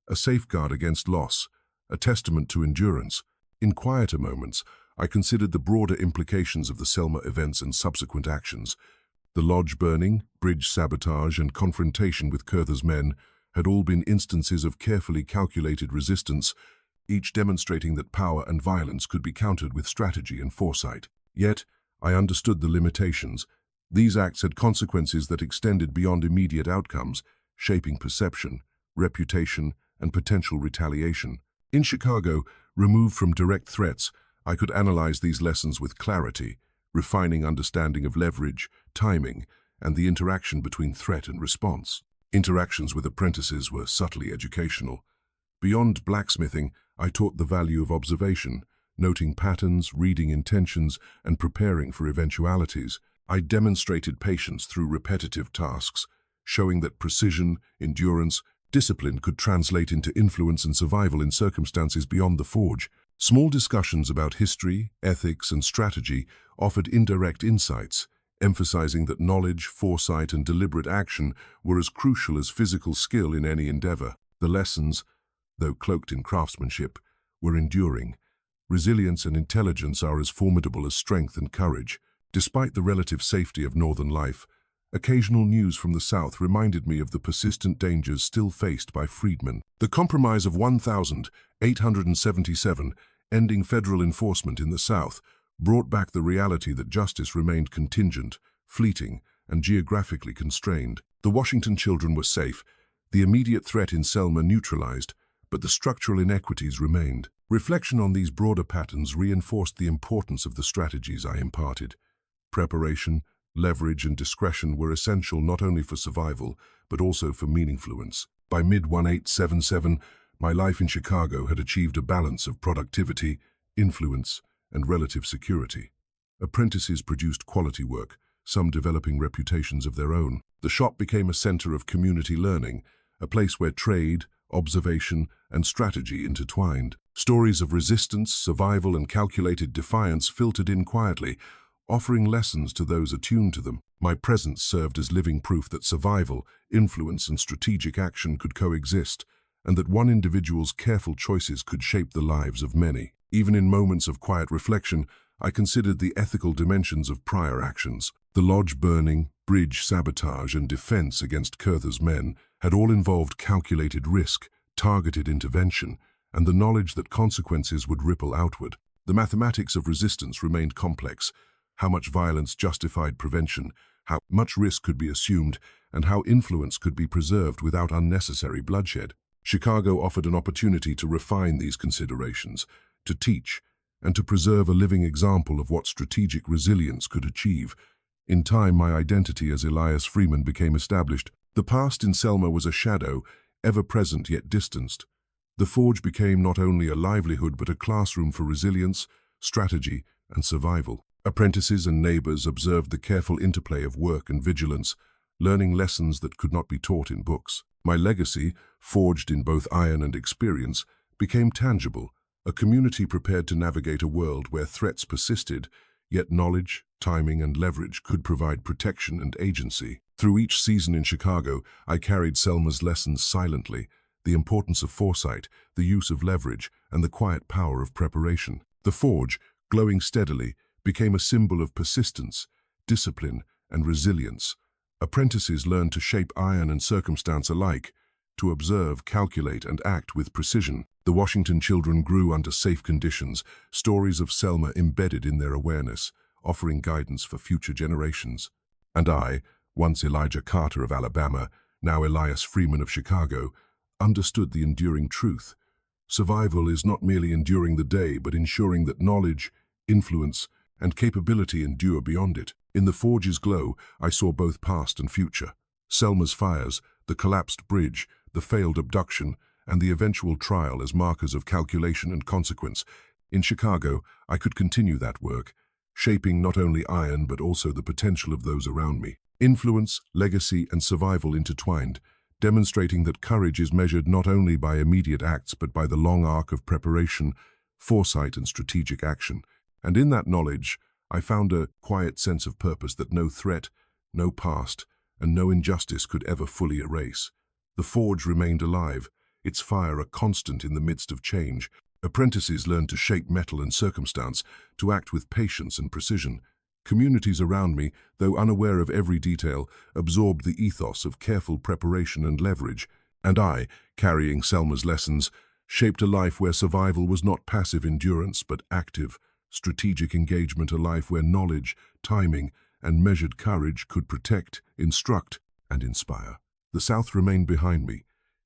a safeguard against loss, a testament to endurance. In quieter moments, I considered the broader implications of the Selma events and subsequent actions. The lodge burning, bridge sabotage, and confrontation with Curther's men had all been instances of carefully calculated resistance, each demonstrating that power and violence could be countered with strategy and foresight. Yet, I understood the limitations. These acts had consequences that extended beyond immediate outcomes, shaping perception, reputation, and potential retaliation. In Chicago, removed from direct threats, I could analyze these lessons with clarity, refining understanding of leverage, timing, and the interaction between threat and response. Interactions with apprentices were subtly educational. Beyond blacksmithing, I taught the value of observation, noting patterns, reading intentions, and preparing for eventualities. I demonstrated patience through repetitive tasks, showing that precision, endurance, discipline could translate into influence and survival in circumstances beyond the forge. Small discussions about history, ethics, and strategy offered indirect insights, emphasizing that knowledge, foresight, and deliberate action were as crucial as physical skill in any endeavor. The lessons, though cloaked in craftsmanship, were enduring. Resilience and intelligence are as formidable as strength and courage. Despite the relative safety of northern life, occasional news from the South reminded me of the persistent dangers still faced by freedmen. The Compromise of 1877, ending federal enforcement in the South, brought back the reality that justice remained contingent, fleeting, and geographically constrained. The Washington children were safe, the immediate threat in Selma neutralized, but the structural inequities remained. Reflection on these broader patterns reinforced the importance of the strategies I imparted. Preparation, leverage, and discretion were essential not only for survival, but also for meaningfluence. By mid-1877, my life in Chicago had achieved a balance of productivity, influence, and relative security. Apprentices produced quality work, some developing reputations of their own. The shop became a center of community learning, a place where trade, observation, and strategy intertwined. Stories of resistance, survival, and calculated defiance filtered in quietly, offering lessons to those attuned to them. My presence served as living proof that survival, influence, and strategic action could coexist, and that one individual's careful choices could shape the lives of many. Even in moments of quiet reflection, I considered the ethical dimensions of prior actions. The lodge burning, bridge sabotage, and defense against Curther's men had all involved calculated risk, targeted intervention, and the knowledge that consequences would ripple outward. The mathematics of resistance remained complex: how much violence justified prevention, how much risk could be assumed, and how influence could be preserved without unnecessary bloodshed. Chicago offered an opportunity to refine these considerations, to teach, and to preserve a living example of what strategic resilience could achieve. In time, my identity as Elias Freeman became established. The past in Selma was a shadow, ever present yet distanced. The forge became not only a livelihood but a classroom for resilience, strategy, and survival. Apprentices and neighbors observed the careful interplay of work and vigilance, learning lessons that could not be taught in books. My legacy, forged in both iron and experience, became tangible, a community prepared to navigate a world where threats persisted, yet knowledge, timing, and leverage could provide protection and agency. Through each season in Chicago, I carried Selma's lessons silently: the importance of foresight, the use of leverage, and the quiet power of preparation. The forge, glowing steadily, became a symbol of persistence, discipline, and resilience. Apprentices learned to shape iron and circumstance alike, to observe, calculate, and act with precision. The Washington children grew under safe conditions, stories of Selma embedded in their awareness, offering guidance for future generations. And I, once Elijah Carter of Alabama, now Elias Freeman of Chicago, understood the enduring truth. Survival is not merely enduring the day, but ensuring that knowledge, influence, and capability endure beyond it. In the forge's glow, I saw both past and future. Selma's fires, the collapsed bridge, the failed abduction, and the eventual trial as markers of calculation and consequence. In Chicago, I could continue that work, shaping not only iron but also the potential of those around me. Influence, legacy, and survival intertwined, demonstrating that courage is measured not only by immediate acts but by the long arc of preparation, foresight, and strategic action. And in that knowledge, I found a quiet sense of purpose that no threat, no past, and no injustice could ever fully erase. The forge remained alive, its fire a constant in the midst of change. Apprentices learned to shape metal and circumstance, to act with patience and precision. Communities around me, though unaware of every detail, absorbed the ethos of careful preparation and leverage. And I, carrying Selma's lessons, shaped a life where survival was not passive endurance but active, strategic engagement, a life where knowledge, timing, and measured courage could protect, instruct, and inspire. The South remained behind me,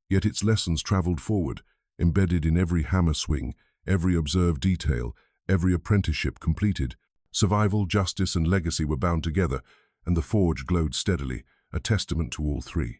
yet its lessons traveled forward, embedded in every hammer swing, every observed detail, every apprenticeship completed. Survival, justice, and legacy were bound together, and the forge glowed steadily, a testament to all three.